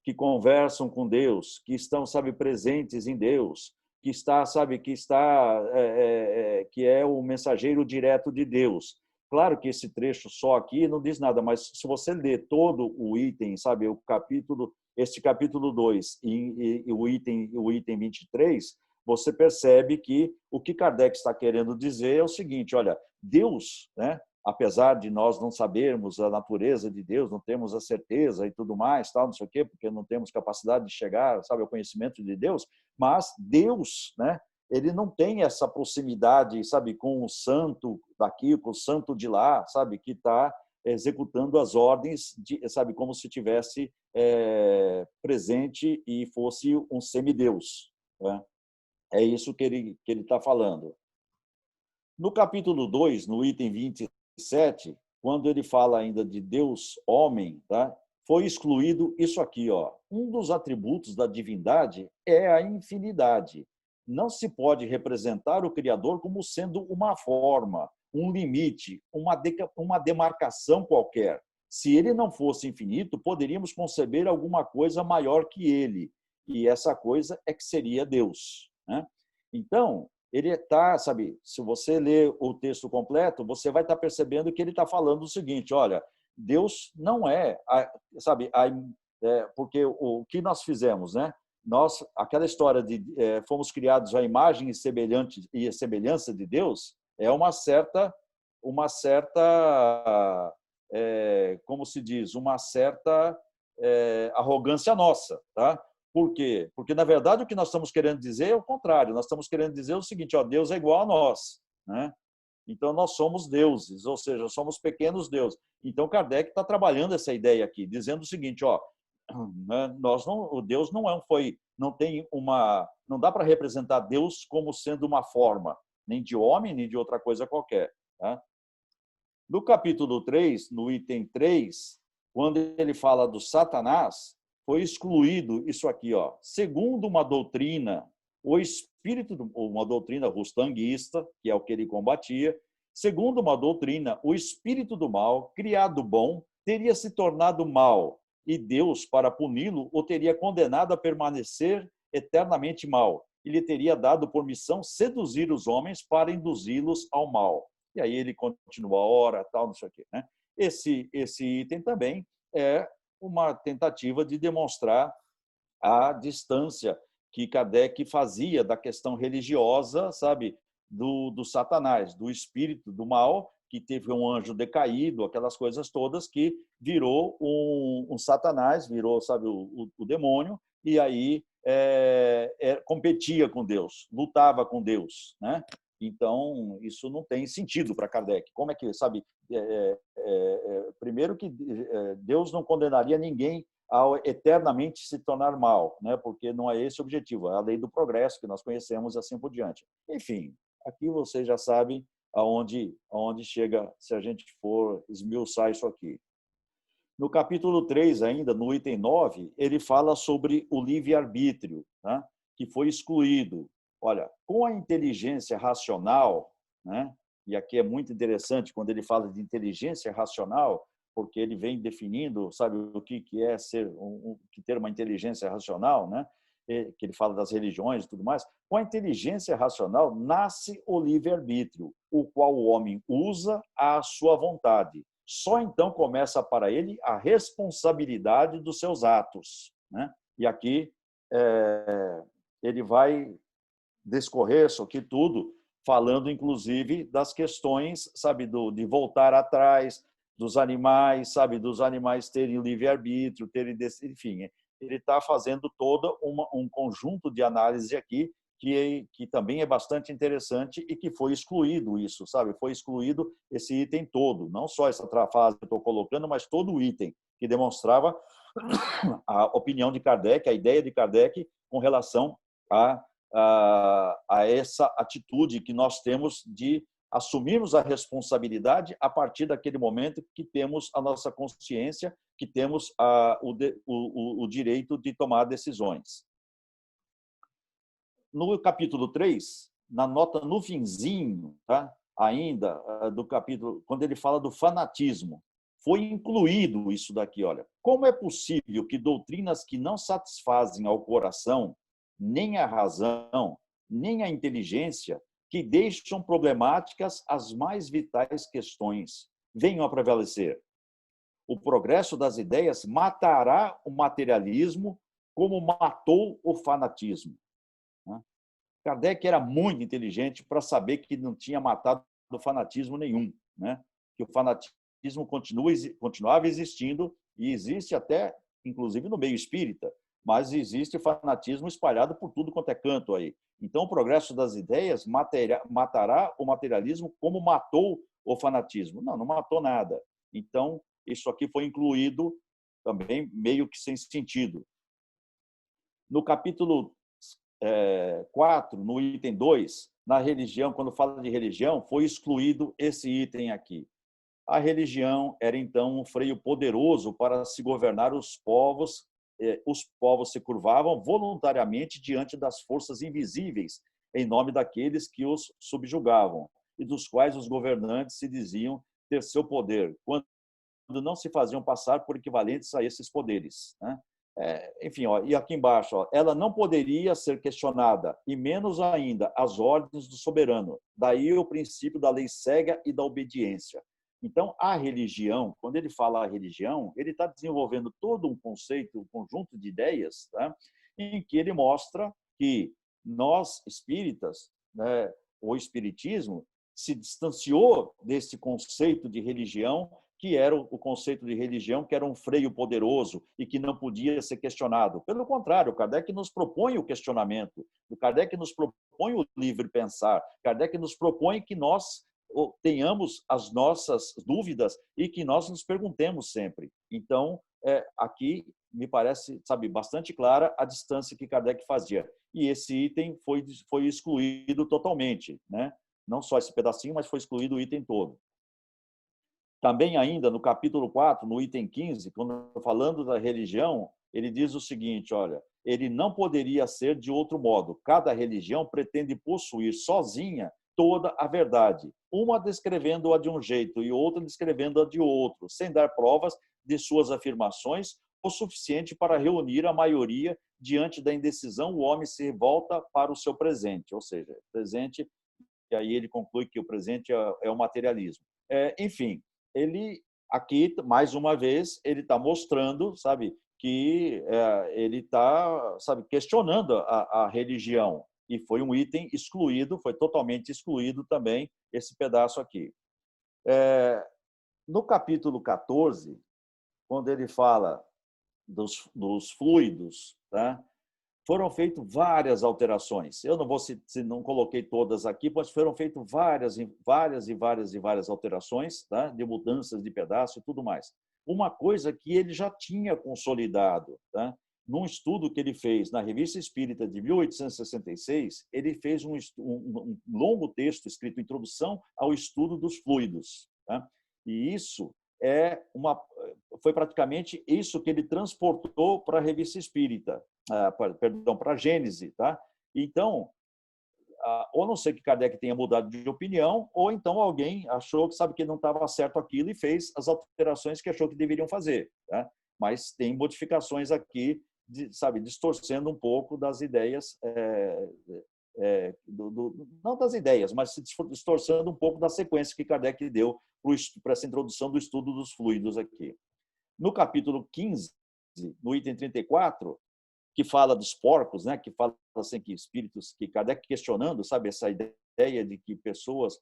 Que conversam com Deus, que estão, sabe, presentes em Deus, que está, sabe, que é o mensageiro direto de Deus. Claro que esse trecho só aqui não diz nada, mas se você ler todo o item, sabe, este capítulo 2 e o item 23, você percebe que o que Kardec está querendo dizer é o seguinte: olha, Deus, né, apesar de nós não sabermos a natureza de Deus, não temos a certeza e tudo mais, tal, não sei o quê, porque não temos capacidade de chegar, sabe, ao conhecimento de Deus, mas Deus, né, ele não tem essa proximidade, sabe, com o santo daqui, com o santo de lá, sabe, que está executando as ordens, sabe, como se tivesse presente e fosse um semideus, né? É isso que ele está falando. No capítulo 2, no item 27, quando ele fala ainda de Deus homem, tá? Foi excluído isso aqui, ó. Um dos atributos da divindade é a infinidade. Não se pode representar o Criador como sendo uma forma, um limite, uma demarcação qualquer. Se ele não fosse infinito, poderíamos conceber alguma coisa maior que ele. E essa coisa é que seria Deus, né? Então, ele está, sabe, se você ler o texto completo, você vai estar percebendo que ele está falando o seguinte: olha, Deus não é, sabe, porque o que nós fizemos, né? Nós, aquela história de fomos criados à imagem e semelhança de Deus, é uma certa, como se diz, uma certa arrogância nossa, tá? Por quê? Porque, na verdade, o que nós estamos querendo dizer é o contrário. Nós estamos querendo dizer o seguinte: ó, Deus é igual a nós, né? Então, nós somos deuses, ou seja, somos pequenos deuses. Então, Kardec está trabalhando essa ideia aqui, dizendo o seguinte: ó, o Deus não dá para representar Deus como sendo uma forma, nem de homem, nem de outra coisa qualquer, tá? No capítulo 3, no item 3, quando ele fala do Satanás, foi excluído isso aqui, ó. Segundo uma doutrina, uma doutrina rustanguista, que é o que ele combatia, segundo uma doutrina, o espírito do mal, criado bom, teria se tornado mal, e Deus, para puni-lo, o teria condenado a permanecer eternamente mal. E lhe teria dado por missão seduzir os homens para induzi-los ao mal. E aí ele continua a hora, tal, não sei o quê, né? Esse item também é uma tentativa de demonstrar a distância que Kardec fazia da questão religiosa, sabe, do Satanás, do espírito do mal, que teve um anjo decaído, aquelas coisas todas, que virou um Satanás, virou, sabe, o demônio, e aí competia com Deus, lutava com Deus, né? Então, isso não tem sentido para Kardec. Como é que, sabe, primeiro que Deus não condenaria ninguém ao eternamente se tornar mal, né? Porque não é esse o objetivo, é a lei do progresso que nós conhecemos, assim por diante. Enfim, aqui vocês já sabem aonde chega se a gente for esmiuçar isso aqui. No capítulo 3 ainda, no item 9, ele fala sobre o livre-arbítrio, né? Que foi excluído. Olha, com a inteligência racional, né? E aqui é muito interessante quando ele fala de inteligência racional, porque ele vem definindo, sabe, o que é ter uma inteligência racional, né? Que ele fala das religiões e tudo mais. Com a inteligência racional nasce o livre-arbítrio, o qual o homem usa à sua vontade. Só então começa para ele a responsabilidade dos seus atos, né? E aqui ele vai discorrer isso aqui tudo, falando inclusive das questões, sabe, de voltar atrás dos animais, sabe, dos animais terem livre-arbítrio, enfim, ele está fazendo todo um conjunto de análise aqui que também é bastante interessante e que foi excluído isso, sabe, foi excluído esse item todo, não só essa frase que eu estou colocando, mas todo o item que demonstrava a opinião de Kardec, a ideia de Kardec com relação a essa atitude que nós temos de assumirmos a responsabilidade a partir daquele momento que temos a nossa consciência, que temos o direito de tomar decisões. No capítulo 3, na nota no finzinho, tá? Ainda do capítulo, quando ele fala do fanatismo, foi incluído isso daqui, olha. Como é possível que doutrinas que não satisfazem ao coração, nem a razão, nem a inteligência, que deixam problemáticas as mais vitais questões, venham a prevalecer? O progresso das ideias matará o materialismo como matou o fanatismo. Kardec era muito inteligente para saber que não tinha matado o fanatismo nenhum, né? Que o fanatismo continuava existindo e existe até, inclusive, no meio espírita, mas existe fanatismo espalhado por tudo quanto é canto aí. Então, o progresso das ideias matará o materialismo como matou o fanatismo. Não, não matou nada. Então, isso aqui foi incluído também meio que sem sentido. No capítulo 4, no item 2, na religião, quando fala de religião, foi excluído esse item aqui. A religião era, então, um freio poderoso para se governar os povos se curvavam voluntariamente diante das forças invisíveis em nome daqueles que os subjugavam e dos quais os governantes se diziam ter seu poder, quando não se faziam passar por equivalentes a esses poderes, né? Enfim, ó, e aqui embaixo, ó, ela não poderia ser questionada, e menos ainda as ordens do soberano. Daí o princípio da lei cega e da obediência. Então, a religião, quando ele fala a religião, ele está desenvolvendo todo um conceito, um conjunto de ideias, tá? Em que ele mostra que nós, espíritas, né, o espiritismo, se distanciou desse conceito de religião, que era o conceito de religião, que era um freio poderoso e que não podia ser questionado. Pelo contrário, Kardec nos propõe o questionamento, Kardec nos propõe o livre pensar, Kardec nos propõe que nós tenhamos as nossas dúvidas e que nós nos perguntemos sempre. Então, aqui me parece, sabe, bastante clara a distância que Kardec fazia. E esse item foi excluído totalmente, né? Não só esse pedacinho, mas foi excluído o item todo. Também ainda no capítulo 4, no item 15, quando falando da religião, ele diz o seguinte, olha, ele não poderia ser de outro modo. Cada religião pretende possuir sozinha toda a verdade, uma descrevendo-a de um jeito e outra descrevendo-a de outro, sem dar provas de suas afirmações o suficiente para reunir a maioria. Diante da indecisão, o homem se volta para o seu presente, ou seja, presente, e aí ele conclui que o presente é o materialismo. Enfim, ele aqui, mais uma vez, ele está mostrando, sabe, que ele está, sabe, questionando a religião. E foi um item excluído, foi totalmente excluído também esse pedaço aqui. No capítulo 14, quando ele fala dos fluidos, tá? Foram feitas várias alterações. Eu não vou se não coloquei todas aqui, mas foram feitas várias alterações, tá? De mudanças de pedaço e tudo mais. Uma coisa que ele já tinha consolidado, tá? Num estudo que ele fez na Revista Espírita de 1866, ele fez um longo texto escrito Introdução ao Estudo dos Fluidos, tá? E isso foi praticamente isso que ele transportou para a Revista Espírita, para a Gênese, tá? Então, ou não sei que Kardec tenha mudado de opinião, ou então alguém achou que sabe que não estava certo aquilo e fez as alterações que achou que deveriam fazer, tá? Mas tem modificações aqui, sabe, distorcendo um pouco das ideias, não das ideias, mas se distorcendo um pouco da sequência que Kardec deu para essa introdução do estudo dos fluidos aqui. No capítulo 15, no item 34, que fala dos porcos, né, que fala assim que espíritos, que Kardec questionando, sabe, essa ideia de que pessoas,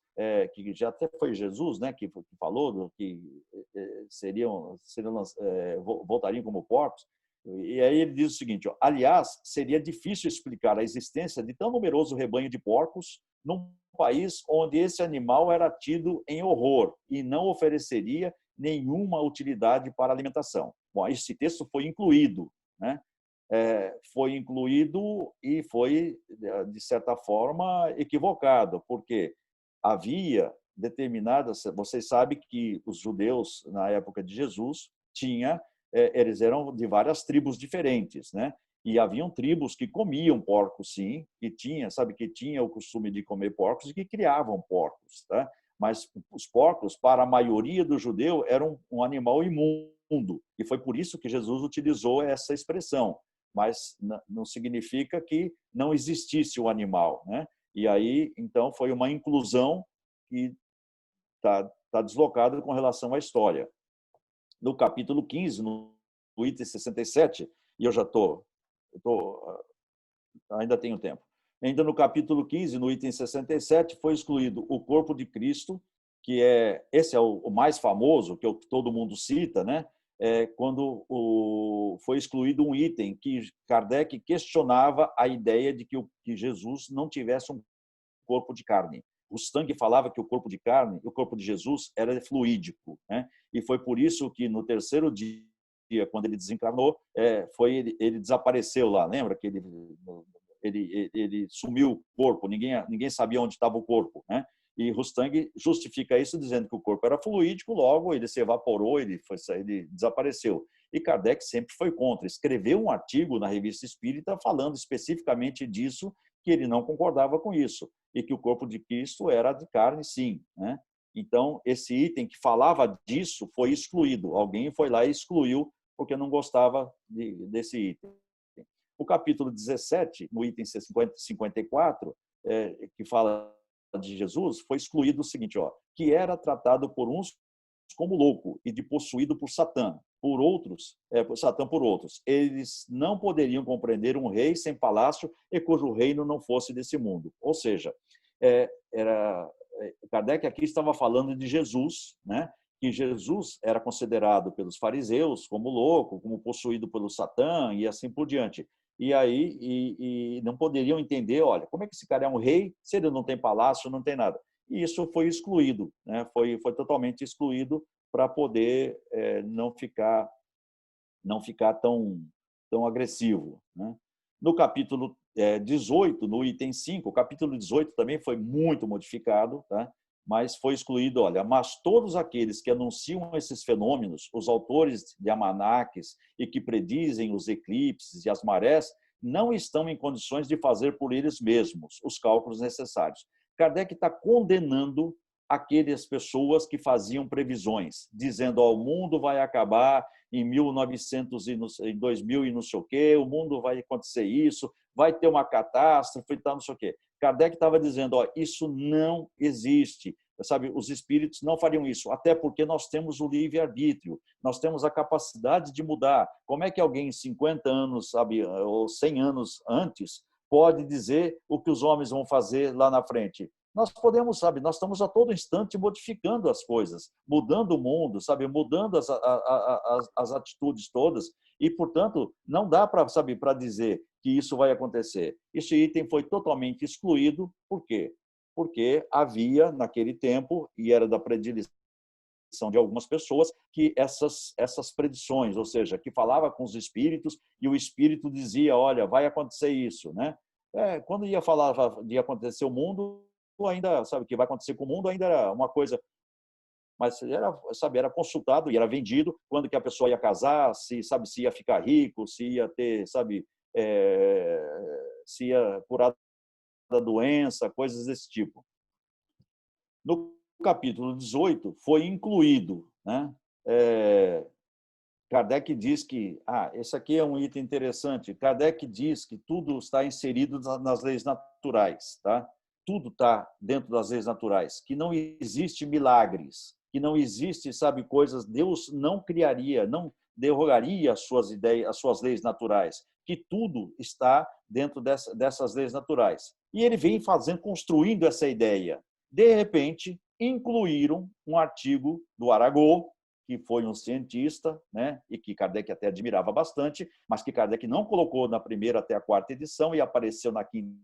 que já até foi Jesus, né, que falou que voltariam como porcos. E aí ele diz o seguinte, ó, aliás, seria difícil explicar a existência de tão numeroso rebanho de porcos num país onde esse animal era tido em horror e não ofereceria nenhuma utilidade para alimentação. Bom, esse texto foi incluído, né? Foi incluído e foi, de certa forma, equivocado, porque havia determinadas. Vocês sabem que os judeus, na época de Jesus, eles eram de várias tribos diferentes, né? E haviam tribos que comiam porcos, sim, que tinha o costume de comer porcos e que criavam porcos, tá? Mas os porcos, para a maioria do judeu, eram um animal imundo. E foi por isso que Jesus utilizou essa expressão. Mas não significa que não existisse o animal, né? E aí, então, foi uma inclusão que está deslocada com relação à história. No capítulo 15, no item 67, e eu já ainda tenho tempo. Ainda no capítulo 15, no item 67, foi excluído o corpo de Cristo, que esse é o mais famoso, que todo mundo cita, né? Quando foi excluído um item que Kardec questionava a ideia de que Jesus não tivesse um corpo de carne. Rustang falava que o corpo de carne, o corpo de Jesus, era fluídico, né? E foi por isso que no terceiro dia, quando ele desencarnou, ele desapareceu lá. Lembra que ele sumiu o corpo, ninguém sabia onde estava o corpo, né? E Rustang justifica isso dizendo que o corpo era fluídico, logo ele se evaporou, ele desapareceu. E Kardec sempre foi contra. Escreveu um artigo na Revista Espírita falando especificamente disso, que ele não concordava com isso, e que o corpo de Cristo era de carne, sim, né? Então, esse item que falava disso foi excluído. Alguém foi lá e excluiu porque não gostava desse item. O capítulo 17, no item 54, que fala de Jesus, foi excluído o seguinte, que era tratado por uns como louco e de possuído por Satã, por outros. Eles não poderiam compreender um rei sem palácio e cujo reino não fosse desse mundo. Ou seja, Kardec aqui estava falando de Jesus, né? Que Jesus era considerado pelos fariseus como louco, como possuído pelo Satã e assim por diante. E aí não poderiam entender, olha, como é que esse cara é um rei se ele não tem palácio, não tem nada? E isso foi excluído, né? Foi totalmente excluído para poder não ficar tão agressivo, né? No capítulo 18, no item 5, o capítulo 18 também foi muito modificado, tá? Mas foi excluído, olha, mas todos aqueles que anunciam esses fenômenos, os autores de almanaques e que predizem os eclipses e as marés, não estão em condições de fazer por eles mesmos os cálculos necessários. Kardec está condenando aquelas pessoas que faziam previsões, dizendo, o mundo vai acabar em 1900 em 2000 e não sei o quê, o mundo vai acontecer isso, vai ter uma catástrofe e tal, não sei o quê. Kardec estava dizendo, isso não existe, sabe? Os espíritos não fariam isso, até porque nós temos o livre-arbítrio, nós temos a capacidade de mudar. Como é que alguém 50 anos, sabe, ou 100 anos antes, pode dizer o que os homens vão fazer lá na frente? Nós podemos, sabe, nós estamos a todo instante modificando as coisas, mudando o mundo, sabe, mudando as atitudes todas, e, portanto, não dá para dizer que isso vai acontecer. Esse item foi totalmente excluído. Por quê? Porque havia, naquele tempo, e era da predileção de algumas pessoas, que essas predições, ou seja, que falava com os espíritos e o espírito dizia, olha, vai acontecer isso, né? Quando ia falar de acontecer o mundo, ainda, sabe, o que vai acontecer com o mundo ainda era uma coisa, mas era consultado e era vendido quando que a pessoa ia casar, se ia ficar rico, se ia ter, sabe, se ia curar da doença, coisas desse tipo. No capítulo 18 foi incluído, né? Kardec diz que, esse aqui é um item interessante, Kardec diz que tudo está inserido nas leis naturais, tá? Tudo está dentro das leis naturais, que não existe milagres, que não existe, sabe, coisas, Deus não criaria, não derrogaria as suas ideias, as suas leis naturais, que tudo está dentro dessas leis naturais. E ele vem construindo essa ideia. De repente, incluíram um artigo do Arago, que foi um cientista, né, e que Kardec até admirava bastante, mas que Kardec não colocou na primeira até a quarta edição e apareceu na quinta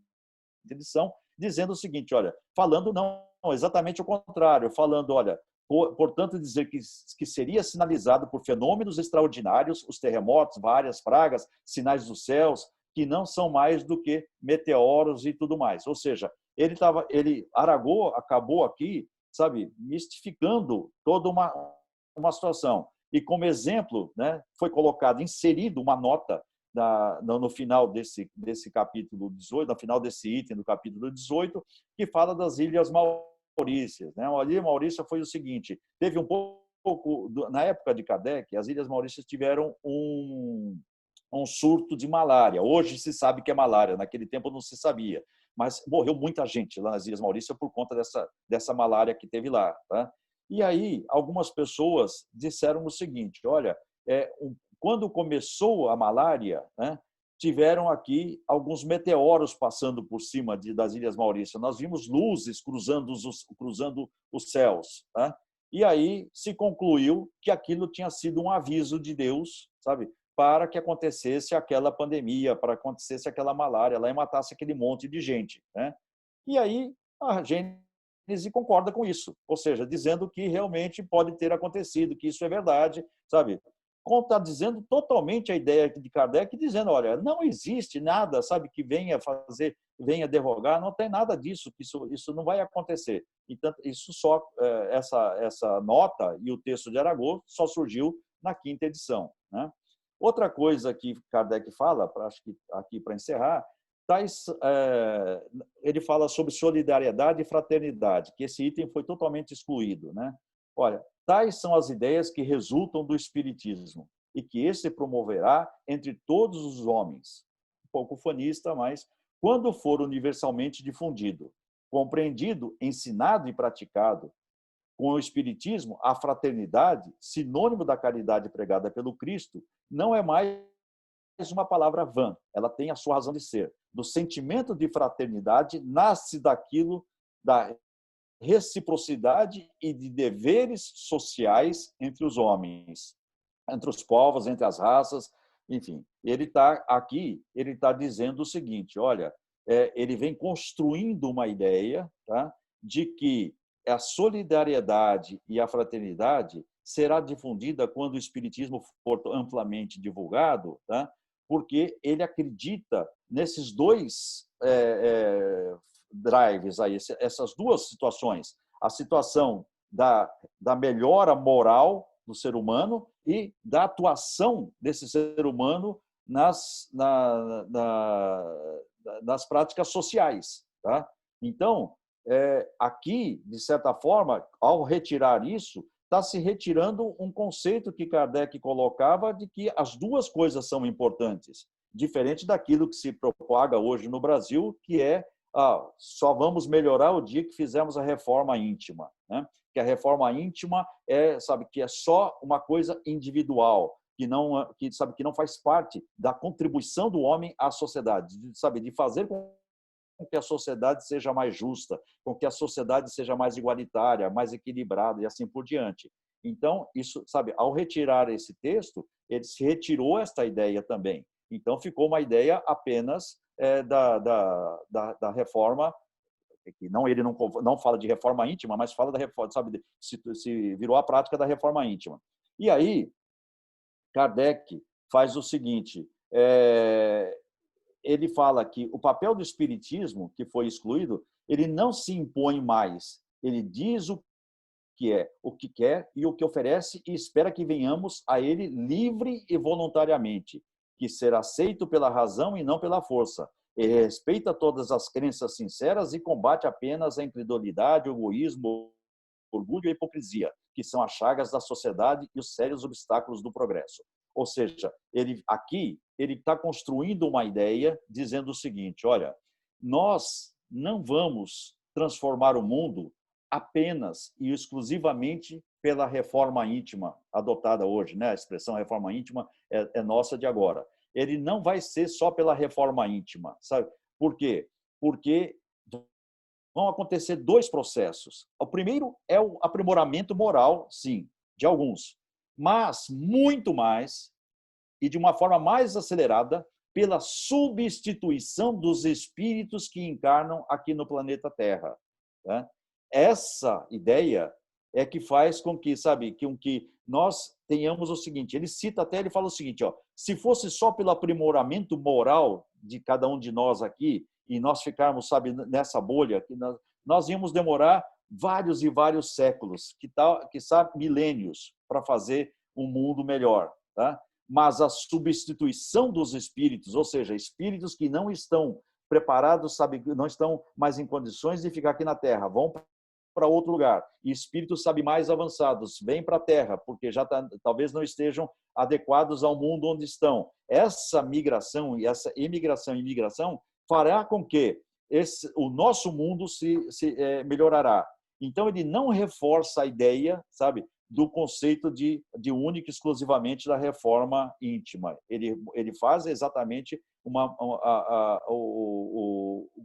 edição, dizendo o seguinte, olha, falando não, exatamente o contrário, falando, olha, portanto, dizer que seria sinalizado por fenômenos extraordinários, os terremotos, várias pragas, sinais dos céus, que não são mais do que meteoros e tudo mais. Ou seja, Arago acabou aqui sabe, mistificando toda uma situação. E como exemplo, né, foi colocado, inserido uma nota no final desse capítulo 18, no final desse item do capítulo 18, que fala das Ilhas Maurícias. Né? A Ilha Maurícia foi o seguinte, teve um pouco, na época de Kardec, as Ilhas Maurícias tiveram um surto de malária. Hoje se sabe que é malária, naquele tempo não se sabia. Mas morreu muita gente lá nas Ilhas Maurícias por conta dessa malária que teve lá. Tá? E aí, algumas pessoas disseram o seguinte, olha, quando começou a malária, né, tiveram aqui alguns meteoros passando por cima das Ilhas Maurícias. Nós vimos luzes cruzando os céus. Tá? E aí se concluiu que aquilo tinha sido um aviso de Deus, sabe, para que acontecesse aquela pandemia, para que acontecesse aquela malária lá e matasse aquele monte de gente. Né? E aí a Gênese concorda com isso, ou seja, dizendo que realmente pode ter acontecido, que isso é verdade, sabe? Está dizendo totalmente a ideia de Kardec, dizendo, olha, não existe nada, sabe, que venha derrogar, não tem nada disso, que isso não vai acontecer. Então, isso só, essa nota e o texto de Arago só surgiu na 5ª edição. Né? Outra coisa que Kardec fala, acho que aqui para encerrar, ele fala sobre solidariedade e fraternidade, que esse item foi totalmente excluído. Né? Olha, tais são as ideias que resultam do Espiritismo e que esse promoverá entre todos os homens. Um pouco ufanista, mas quando for universalmente difundido, compreendido, ensinado e praticado, com o Espiritismo, a fraternidade, sinônimo da caridade pregada pelo Cristo, não é mais uma palavra vã, ela tem a sua razão de ser. Do sentimento de fraternidade nasce daquilo, da reciprocidade e de deveres sociais entre os homens, entre os povos, entre as raças, enfim. Ele está dizendo o seguinte, olha, ele vem construindo uma ideia, tá, de que a solidariedade e a fraternidade será difundida quando o Espiritismo for amplamente divulgado, tá, porque ele acredita nesses dois drives aí, essas duas situações, a situação da melhora moral do ser humano e da atuação desse ser humano nas práticas sociais. Tá? Então, aqui, de certa forma, ao retirar isso, está se retirando um conceito que Kardec colocava de que as duas coisas são importantes, diferente daquilo que se propaga hoje no Brasil, que só vamos melhorar o dia que fizermos a reforma íntima. Né? Que a reforma íntima que é só uma coisa individual, que não faz parte da contribuição do homem à sociedade, de fazer com que a sociedade seja mais justa, com que a sociedade seja mais igualitária, mais equilibrada e assim por diante. Então, isso, ao retirar esse texto, ele se retirou esta ideia também. Então, ficou uma ideia apenas da reforma, que ele não fala de reforma íntima, mas fala da reforma, se virou a prática da reforma íntima. E aí, Kardec faz o seguinte, ele fala que o papel do Espiritismo, que foi excluído, ele não se impõe mais. Ele diz o que é, o que quer e o que oferece e espera que venhamos a ele livre e voluntariamente, que será aceito pela razão e não pela força. Ele respeita todas as crenças sinceras e combate apenas a incredulidade, o egoísmo, o orgulho e a hipocrisia, que são as chagas da sociedade e os sérios obstáculos do progresso. Ou seja, ele está construindo uma ideia dizendo o seguinte, olha, nós não vamos transformar o mundo apenas e exclusivamente pela reforma íntima adotada hoje, né? A expressão reforma íntima é nossa de agora. Ele não vai ser só pela reforma íntima, sabe? Por quê? Porque vão acontecer dois processos. O primeiro é o aprimoramento moral, sim, de alguns, mas muito mais e de uma forma mais acelerada pela substituição dos espíritos que encarnam aqui no planeta Terra. Tá? Essa ideia é que faz com que, que nós tenhamos o seguinte, ele fala o seguinte, se fosse só pelo aprimoramento moral de cada um de nós aqui, e nós ficarmos, nessa bolha, nós íamos demorar vários e vários séculos, que sabe, milênios, para fazer um mundo melhor. Tá? Mas a substituição dos espíritos, ou seja, espíritos que não estão preparados, sabe, não estão mais em condições de ficar aqui na Terra, vão para outro lugar. E espíritos, sabe, mais avançados, vêm para a Terra, porque já talvez não estejam adequados ao mundo onde estão. Essa migração e essa emigração e imigração fará com que o nosso mundo melhorará. Então, ele não reforça a ideia, sabe, do conceito de único exclusivamente da reforma íntima. Ele faz exatamente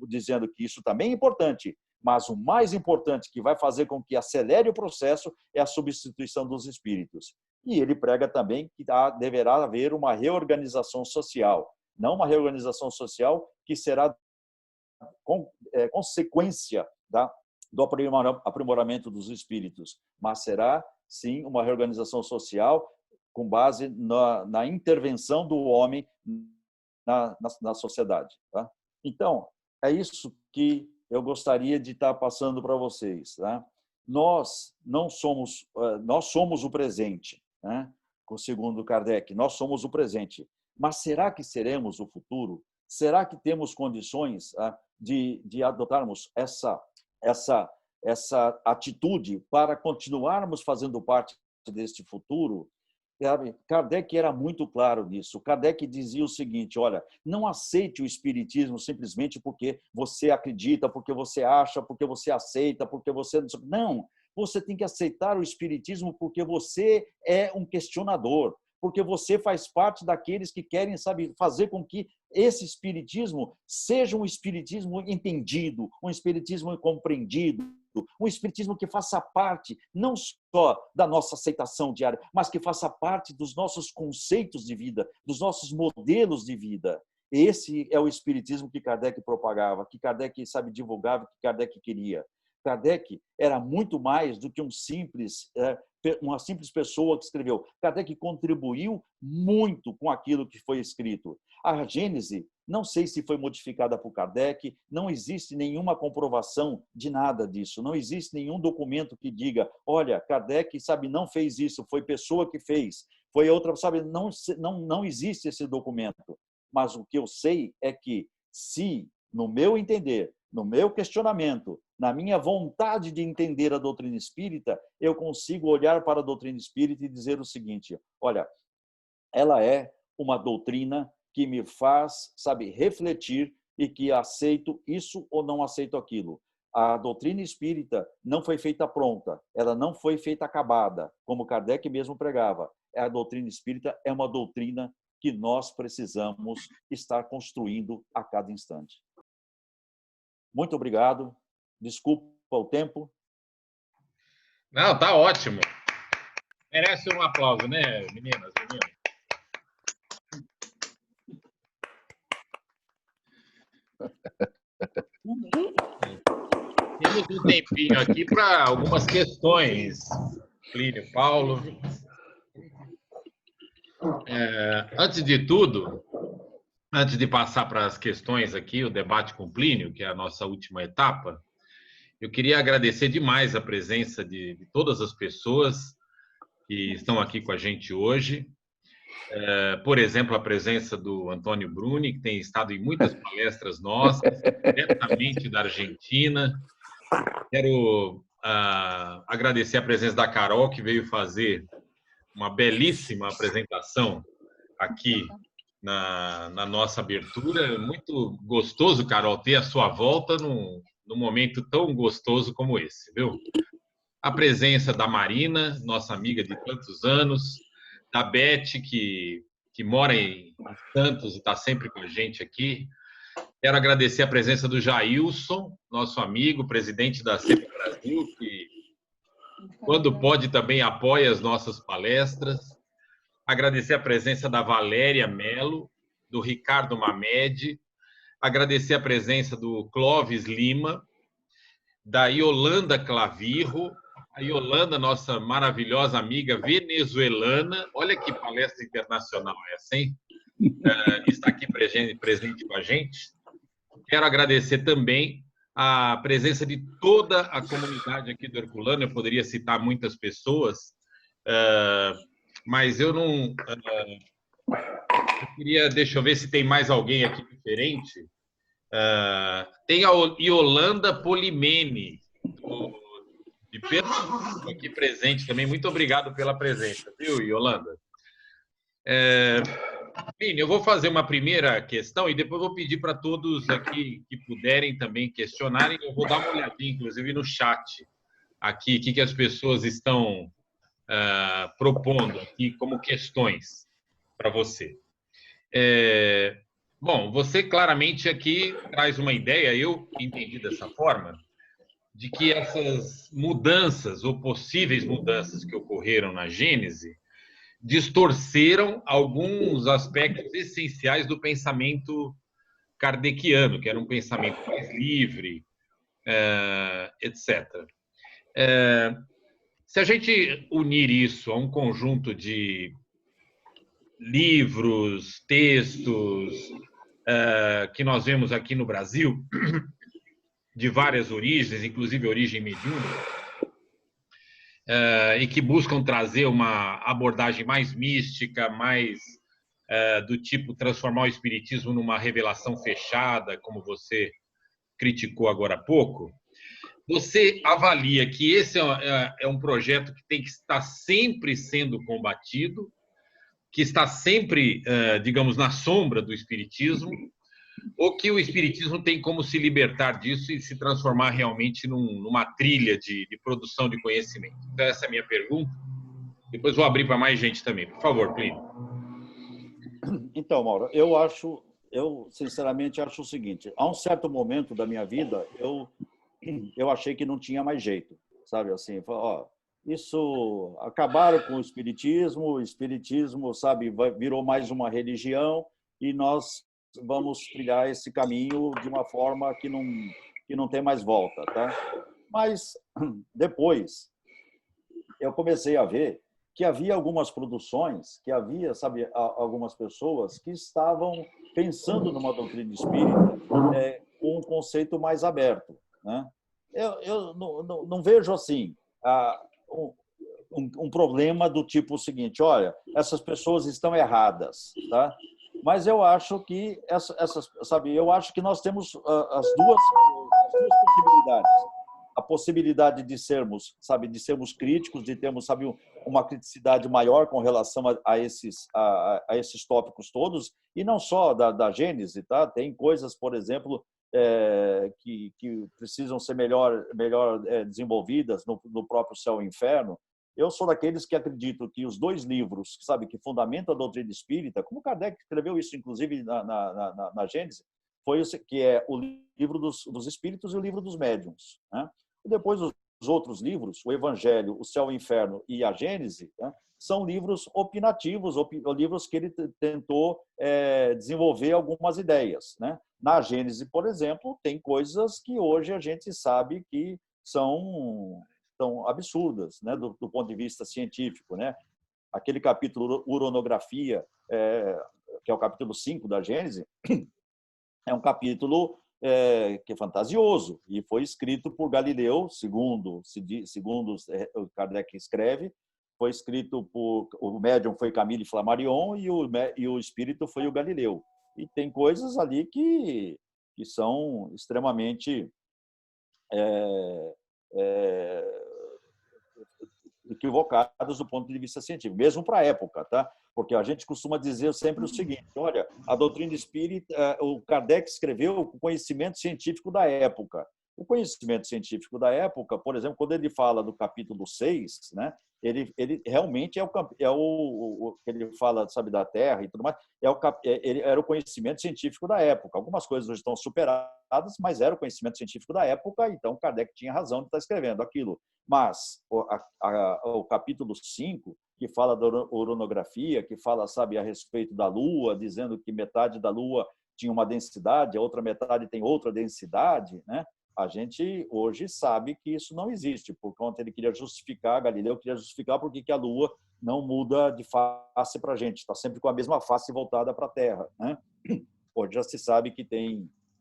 dizendo que isso também é importante, mas o mais importante que vai fazer com que acelere o processo é a substituição dos espíritos. E ele prega também que deverá haver uma reorganização social, não uma reorganização social que será consequência do aprimoramento dos espíritos, mas será, sim, uma reorganização social com base na intervenção do homem na sociedade. Tá? Então, é isso que eu gostaria de estar passando para vocês. Tá? Nós somos o presente, né? Segundo Kardec, nós somos o presente. Mas será que seremos o futuro? Será que temos condições de adotarmos essa atitude para continuarmos fazendo parte deste futuro? Kardec era muito claro nisso. Kardec dizia o seguinte: olha, não aceite o espiritismo simplesmente porque você acredita, porque você acha, porque você aceita, porque você... Não, você tem que aceitar o espiritismo porque você é um questionador, porque você faz parte daqueles que querem, sabe, fazer com que esse espiritismo seja um espiritismo entendido, um espiritismo compreendido, um espiritismo que faça parte não só da nossa aceitação diária, mas que faça parte dos nossos conceitos de vida, dos nossos modelos de vida. Esse é o espiritismo que Kardec propagava, que Kardec, sabe, divulgava, que Kardec queria. Kardec era muito mais do que uma simples pessoa que escreveu. Kardec contribuiu muito com aquilo que foi escrito. A Gênese, não sei se foi modificada por Kardec, não existe nenhuma comprovação de nada disso, não existe nenhum documento que diga, olha, Kardec, sabe, não fez isso, foi pessoa que fez, foi outra, sabe, não existe esse documento. Mas o que eu sei é que, se, no meu entender, no meu questionamento, na minha vontade de entender a doutrina espírita, eu consigo olhar para a doutrina espírita e dizer o seguinte: olha, ela é uma doutrina que me faz, sabe, refletir e que aceito isso ou não aceito aquilo. A doutrina espírita não foi feita pronta, ela não foi feita acabada, como Kardec mesmo pregava. A doutrina espírita é uma doutrina que nós precisamos estar construindo a cada instante. Muito obrigado. Desculpa o tempo. Não, tá ótimo. Merece um aplauso, né, meninas, meninos? Temos um tempinho aqui para algumas questões, Plínio, Paulo. Antes de tudo, antes de passar para as questões aqui, o debate com Plínio, que é a nossa última etapa, eu queria agradecer demais a presença de todas as pessoas que estão aqui com a gente hoje. Por exemplo, a presença do Antônio Bruni, que tem estado em muitas palestras nossas, diretamente da Argentina. Quero agradecer a presença da Carol, que veio fazer uma belíssima apresentação aqui na nossa abertura. Muito gostoso, Carol, ter a sua volta num momento tão gostoso como esse, viu? A presença da Marina, nossa amiga de tantos anos, da Beth, que mora em Santos e está sempre com a gente aqui. Quero agradecer a presença do Jailson, nosso amigo, presidente da CEP Brasil, que, quando pode, também apoia as nossas palestras. Agradecer a presença da Valéria Melo, do Ricardo Mamed. Agradecer a presença do Clóvis Lima, da Yolanda Clavirro. A Yolanda, nossa maravilhosa amiga venezuelana. Olha que palestra internacional essa, hein? Está aqui presente com a gente. Quero agradecer também a presença de toda a comunidade aqui do Herculano. Eu poderia citar muitas pessoas, mas eu não... eu queria... Deixa eu ver se tem mais alguém aqui diferente. Tem a Yolanda Polimene, de Pernambuco, aqui presente também. Muito obrigado pela presença, viu, Yolanda? Plínio, eu vou fazer uma primeira questão e depois vou pedir para todos aqui que puderem também questionarem. Eu vou dar uma olhadinha, inclusive, no chat aqui, o que as pessoas estão propondo aqui como questões para você. Bom, você claramente aqui traz uma ideia, eu entendi dessa forma, de que essas mudanças ou possíveis mudanças que ocorreram na Gênese distorceram alguns aspectos essenciais do pensamento kardeciano, que era um pensamento mais livre, etc. Se a gente unir isso a um conjunto de livros, textos que nós vemos aqui no Brasil, de várias origens, inclusive origem mediúnica, e que buscam trazer uma abordagem mais mística, mais do tipo transformar o espiritismo numa revelação fechada, como você criticou agora há pouco. Você avalia que esse é um projeto que tem que estar sempre sendo combatido, que está sempre, digamos, na sombra do espiritismo, ou que o espiritismo tem como se libertar disso e se transformar realmente numa trilha de produção de conhecimento? Então, essa é a minha pergunta. Depois vou abrir para mais gente também. Por favor, Plínio. Então, Mauro, eu sinceramente acho o seguinte: a um certo momento da minha vida, eu achei que não tinha mais jeito, sabe? Assim, ó, isso acabaram com o espiritismo, sabe, virou mais uma religião e nós vamos trilhar esse caminho de uma forma que não tem mais volta, tá? Mas depois eu comecei a ver que havia algumas produções, que havia, sabe, algumas pessoas que estavam pensando numa doutrina espírita com um conceito mais aberto, né? Eu não vejo assim um problema do tipo seguinte: olha, essas pessoas estão erradas, tá? Mas eu acho que eu acho que nós temos as duas possibilidades. A possibilidade de sermos críticos, de termos, sabe, uma criticidade maior com relação a esses tópicos todos, e não só da Gênese, tá? Tem coisas, por exemplo, que precisam ser melhor desenvolvidas no próprio Céu e Inferno. Eu sou daqueles que acreditam que os dois livros, sabe, que fundamentam a doutrina espírita, como Kardec escreveu isso, inclusive, na Gênese, que é o livro dos Espíritos e o livro dos Médiuns, né? E depois os outros livros, o Evangelho, o Céu e o Inferno e a Gênese, né, são livros opinativos, livros que ele tentou desenvolver algumas ideias, né? Na Gênese, por exemplo, tem coisas que hoje a gente sabe que são absurdas, né, do ponto de vista científico, né? Aquele capítulo Uranografia, que é o capítulo 5 da Gênese, é um capítulo que é fantasioso e foi escrito por Galileu, segundo Kardec escreve. Foi escrito o médium foi Camille Flammarion e o espírito foi o Galileu. E tem coisas ali que são extremamente equivocadas do ponto de vista científico, mesmo para a época, tá? Porque a gente costuma dizer sempre o seguinte: olha, a doutrina espírita, o Kardec escreveu com conhecimento científico da época. O conhecimento científico da época, por exemplo, quando ele fala do capítulo 6, né, ele realmente ele fala, sabe, da Terra e tudo mais, ele era o conhecimento científico da época. Algumas coisas hoje estão superadas, mas era o conhecimento científico da época, então Kardec tinha razão de estar escrevendo aquilo. Mas o capítulo 5, que fala da uranografia, que fala, sabe, a respeito da Lua, dizendo que metade da Lua tinha uma densidade, a outra metade tem outra densidade, né? A gente hoje sabe que isso não existe, por conta ele queria justificar, Galileu queria justificar por que a Lua não muda de face para a gente, está sempre com a mesma face voltada para a Terra, né? Hoje já se sabe que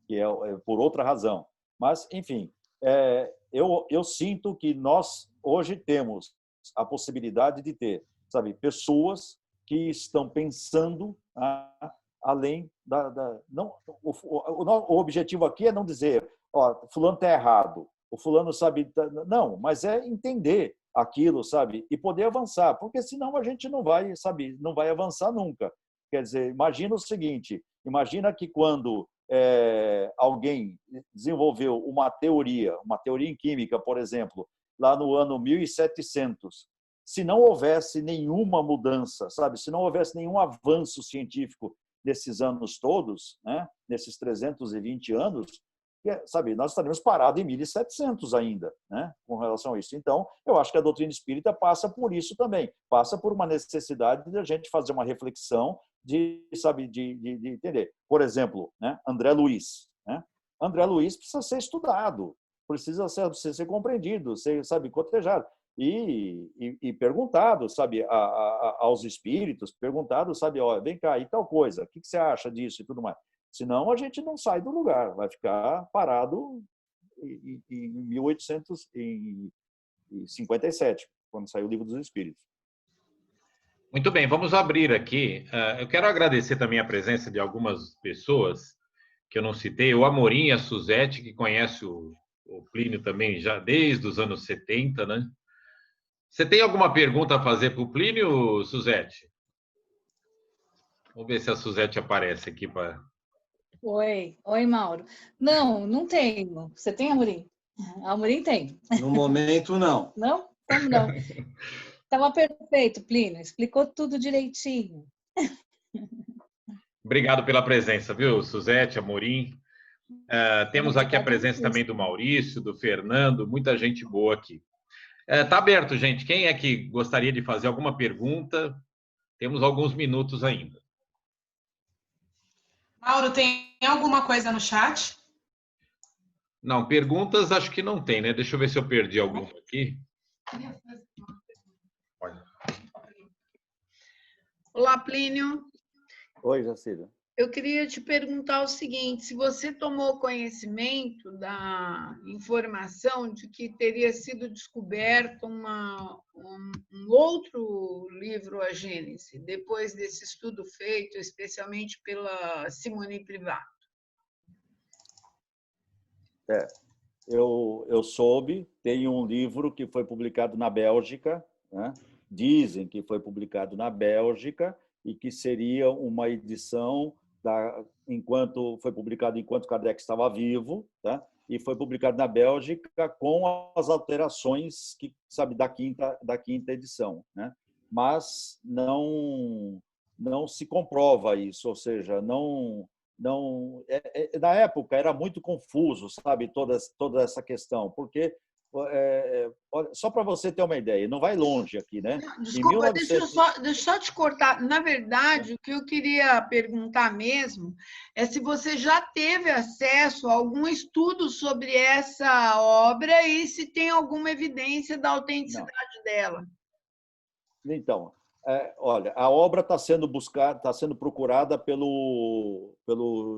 é por outra razão. Mas, enfim, eu sinto que nós hoje temos a possibilidade de ter, sabe, pessoas que estão pensando além não, o objetivo aqui é não dizer, ó, fulano está errado, o fulano sabe, não, mas é entender aquilo, sabe, e poder avançar, porque senão a gente não vai, sabe, não vai avançar nunca. Quer dizer, imagina o seguinte, imagina que quando alguém desenvolveu uma teoria em química, por exemplo, lá no ano 1700, se não houvesse nenhuma mudança, sabe, se não houvesse nenhum avanço científico nesses anos todos, né, nesses 320 anos, sabe, nós estaríamos parados em 1700 ainda, né, com relação a isso. Então, eu acho que a doutrina espírita passa por isso também, passa por uma necessidade de a gente fazer uma reflexão sabe, de entender. Por exemplo, né, André Luiz. Né? André Luiz precisa ser estudado, precisa ser compreendido, ser, sabe, cotejado. E perguntado, sabe, aos espíritos, perguntado, sabe, ó, vem cá, e tal coisa, o que você acha disso e tudo mais. Senão a gente não sai do lugar, vai ficar parado em 1857, quando saiu o Livro dos Espíritos. Muito bem, vamos abrir aqui. Eu quero agradecer também a presença de algumas pessoas que eu não citei, o Amorim e a Suzete, que conhece o Plínio também já desde os anos 70, né? Você tem alguma pergunta a fazer para o Plínio, Suzete? Vamos ver se a Suzete aparece aqui para... Oi, Mauro. Não tenho. Você tem, Amorim? Amorim tem. No momento, não. Não? Como não? Estava perfeito, Plínio. Explicou tudo direitinho. Obrigado pela presença, viu, Suzete, Amorim. Temos aqui a presença também do Maurício, do Fernando, muita gente boa aqui. Está aberto, gente. Quem é que gostaria de fazer alguma pergunta? Temos alguns minutos ainda. Mauro, tem alguma coisa no chat? Não, perguntas acho que não tem, né? Deixa eu ver se eu perdi alguma aqui. Olá, Plínio. Oi, Jacília. Eu queria te perguntar o seguinte, se você tomou conhecimento da informação de que teria sido descoberto um outro livro, A Gênese, depois desse estudo feito, especialmente pela Simone Privat. Eu soube, tem um livro que foi publicado na Bélgica, né? Dizem que foi publicado na Bélgica e que seria uma edição foi publicado enquanto Kardec estava vivo, tá? E foi publicado na Bélgica com as alterações que, sabe, da quinta edição, né? Mas não se comprova isso, ou seja, na época era muito confuso, sabe, toda essa questão, porque só para você ter uma ideia, não vai longe aqui, né? Desculpa, deixa eu só te cortar. Na verdade, o que eu queria perguntar mesmo é se você já teve acesso a algum estudo sobre essa obra e se tem alguma evidência da autenticidade dela. Então, olha, a obra está sendo procurada pelo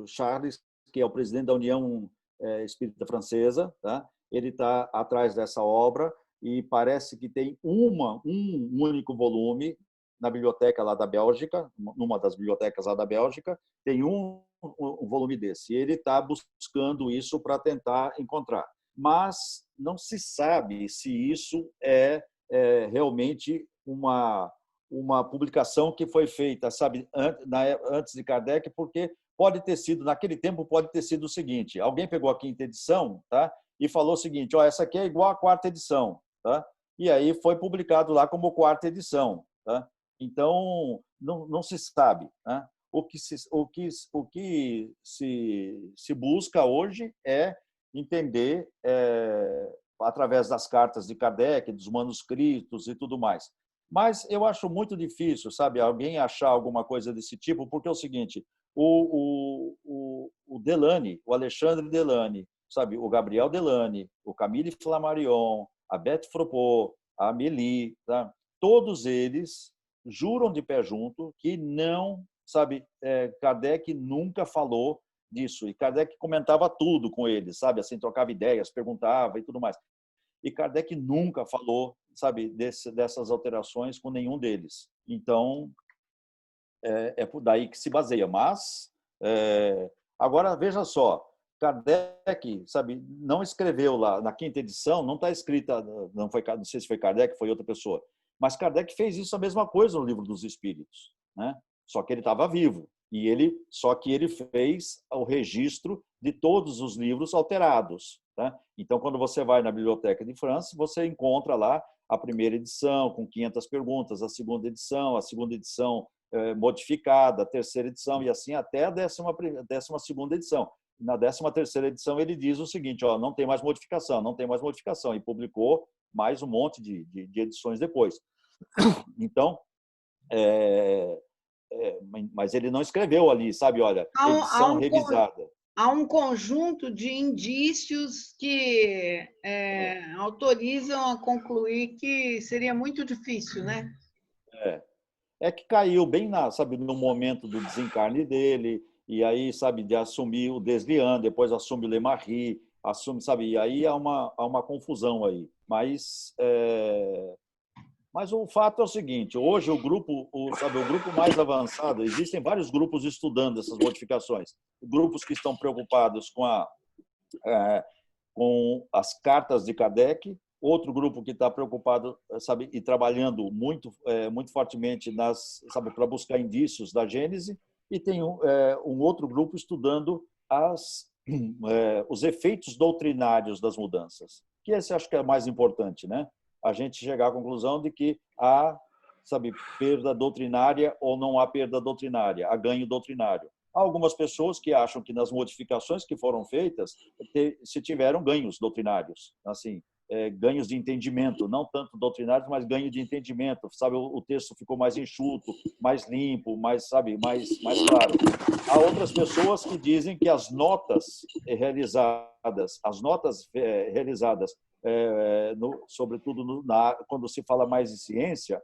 Charles, que é o presidente da União Espírita Francesa, tá? Ele está atrás dessa obra e parece que tem um único volume na biblioteca lá da Bélgica, numa das bibliotecas lá da Bélgica, tem um volume desse. E ele está buscando isso para tentar encontrar. Mas não se sabe se isso é realmente uma publicação que foi feita, sabe, antes de Kardec, porque pode ter sido, naquele tempo, pode ter sido o seguinte: alguém pegou a quinta edição, tá? E falou o seguinte: ó, essa aqui é igual à quarta edição, tá? E aí foi publicado lá como quarta edição, tá? Então não se sabe, né? O que se busca hoje é entender através das cartas de Kardec, dos manuscritos e tudo mais. Mas eu acho muito difícil, sabe, alguém achar alguma coisa desse tipo, porque é o seguinte: o Delany, o Alexandre Delany, sabe, o Gabriel Delany, o Camille Flammarion, a Beth Fropo, a Amélie, tá? Todos eles juram de pé junto que não, sabe, Kardec nunca falou disso. E Kardec comentava tudo com eles, sabe? Assim, trocava ideias, perguntava e tudo mais. E Kardec nunca falou, sabe, dessas alterações com nenhum deles. Então, é por daí que se baseia. Mas, agora, veja só, Kardec, sabe, não escreveu lá, na 5ª edição, não está escrita, não sei se foi Kardec, foi outra pessoa, mas Kardec fez isso a mesma coisa no Livro dos Espíritos, né? Só que ele estava vivo. Só que ele fez o registro de todos os livros alterados. Tá? Então, quando você vai na Biblioteca de França, você encontra lá a 1ª edição, com 500 perguntas, a 2ª edição modificada, a 3ª edição, e assim até a 12ª edição. Na 13ª edição, ele diz o seguinte, ó, não tem mais modificação, e publicou mais um monte de edições depois. Então, mas ele não escreveu ali, sabe, olha, edição revisada. Há um conjunto de indícios que autorizam a concluir que seria muito difícil, né? É que caiu bem no momento do desencarne dele, e aí, sabe, de assumir o Deslian, depois assume o Lemarie, sabe, e aí há uma confusão aí. Mas o fato é o seguinte, hoje o grupo mais avançado, existem vários grupos estudando essas modificações. Grupos que estão preocupados com as cartas de Kardec, outro grupo que está preocupado, sabe, e trabalhando muito fortemente para buscar indícios da Gênese, e tem um outro grupo estudando os efeitos doutrinários das mudanças, que esse acho que é mais importante, né? A gente chegar à conclusão de que há, sabe, perda doutrinária ou não há perda doutrinária, há ganho doutrinário. Há algumas pessoas que acham que nas modificações que foram feitas se tiveram ganhos doutrinários, assim, ganhos de entendimento, não tanto doutrinários, mas ganho de entendimento, sabe, o texto ficou mais enxuto, mais limpo, mais claro. Há outras pessoas que dizem que as notas realizadas, sobretudo quando se fala mais de ciência,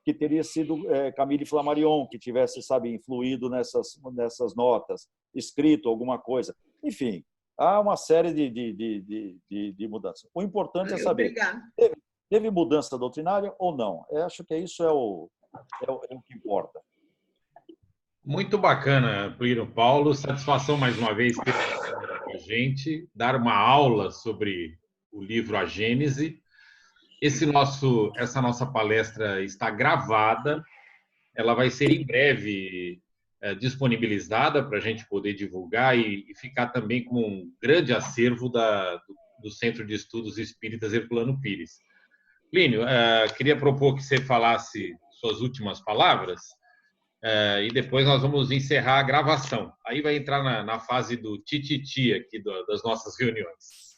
que teria sido Camille Flammarion que tivesse, sabe, influído nessas notas, escrito alguma coisa. Enfim, há uma série de mudanças. O importante é saber, teve mudança doutrinária ou não? Eu acho que isso é o que importa. Muito bacana, Plínio Paulo. Satisfação mais uma vez ter com a gente, dar uma aula sobre o livro A Gênese. Essa nossa palestra está gravada, ela vai ser em breve disponibilizada para a gente poder divulgar e ficar também como um grande acervo do Centro de Estudos Espíritas Herculano Pires. Plínio, queria propor que você falasse suas últimas palavras e depois nós vamos encerrar a gravação. Aí vai entrar na fase do tititi aqui das nossas reuniões.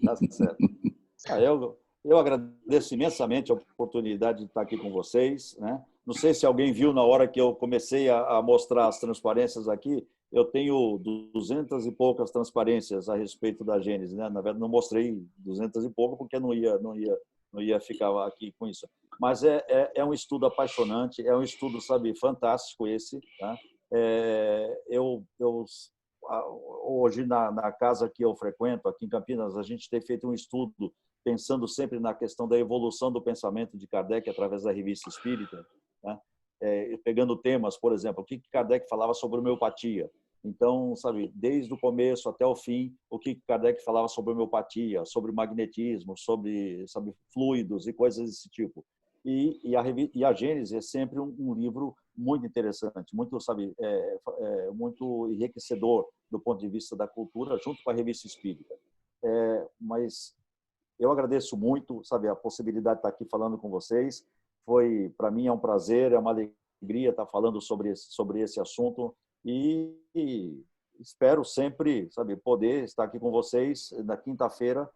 Tá certo. Eu agradeço imensamente a oportunidade de estar aqui com vocês, né? Não sei se alguém viu na hora que eu comecei a mostrar as transparências aqui, eu tenho 200 e poucas transparências a respeito da Gênese, né? Na verdade, não mostrei 200 e pouco porque não ia ficar aqui com isso. Mas é um estudo apaixonante, é um estudo, sabe, fantástico esse, tá? Hoje, na casa que eu frequento, aqui em Campinas, a gente tem feito um estudo pensando sempre na questão da evolução do pensamento de Kardec através da Revista Espírita, né? Pegando temas, por exemplo, o que Kardec falava sobre homeopatia. Então, sabe, desde o começo até o fim, o que Kardec falava sobre homeopatia, sobre magnetismo, sobre, sabe, fluidos e coisas desse tipo. E a Gênese é sempre um livro muito interessante, muito, sabe, muito enriquecedor do ponto de vista da cultura, junto com a Revista Espírita. Mas eu agradeço muito, sabe, a possibilidade de estar aqui falando com vocês. Para mim, é um prazer, é uma alegria estar falando sobre esse assunto e espero sempre, sabe, poder estar aqui com vocês na quinta-feira.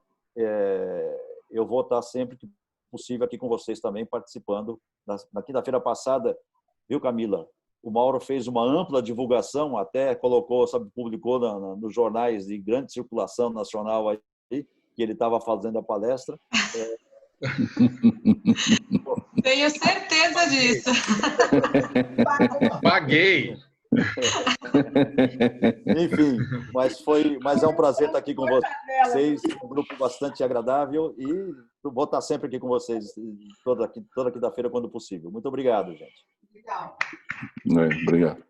Eu vou estar sempre que possível aqui com vocês também, participando. Na quinta-feira passada, viu, Camila? O Mauro fez uma ampla divulgação, até colocou, sabe, publicou nos jornais de grande circulação nacional aí, que ele estava fazendo a palestra. Tenho certeza disso. Paguei. Enfim, mas é um prazer estar aqui com vocês, um grupo bastante agradável, e vou estar sempre aqui com vocês toda quinta-feira, quando possível. Muito obrigado, gente. Legal. Obrigado.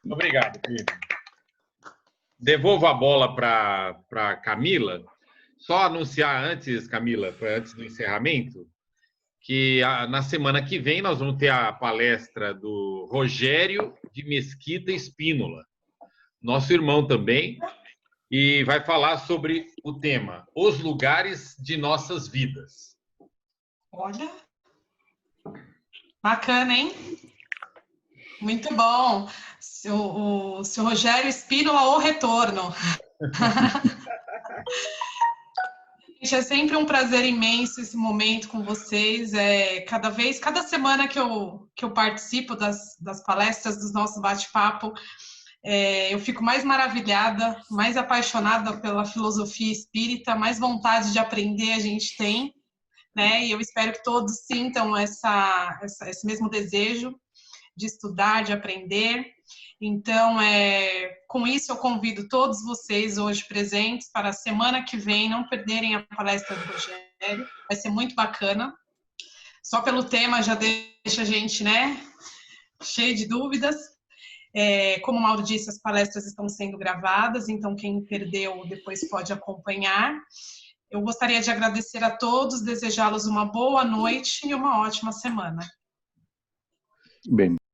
Obrigado, Plínio. Devolvo a bola para Camila. Só anunciar antes, Camila, antes do encerramento, que na semana que vem nós vamos ter a palestra do Rogério de Mesquita Espínola, nosso irmão também, e vai falar sobre o tema Os Lugares de Nossas Vidas. Olha, bacana, hein? Muito bom. O seu Rogério Espínola, o retorno. Gente, é sempre um prazer imenso esse momento com vocês. Cada semana que eu participo das palestras, dos nossos bate-papo, eu fico mais maravilhada, mais apaixonada pela filosofia espírita, mais vontade de aprender a gente tem, né? E eu espero que todos sintam esse mesmo desejo de estudar, de aprender. Então, com isso, eu convido todos vocês hoje presentes para a semana que vem não perderem a palestra do Rogério. Vai ser muito bacana. Só pelo tema já deixa a gente, né, cheio de dúvidas. Como o Mauro disse, as palestras estão sendo gravadas, então quem perdeu depois pode acompanhar. Eu gostaria de agradecer a todos, desejá-los uma boa noite e uma ótima semana. Bem.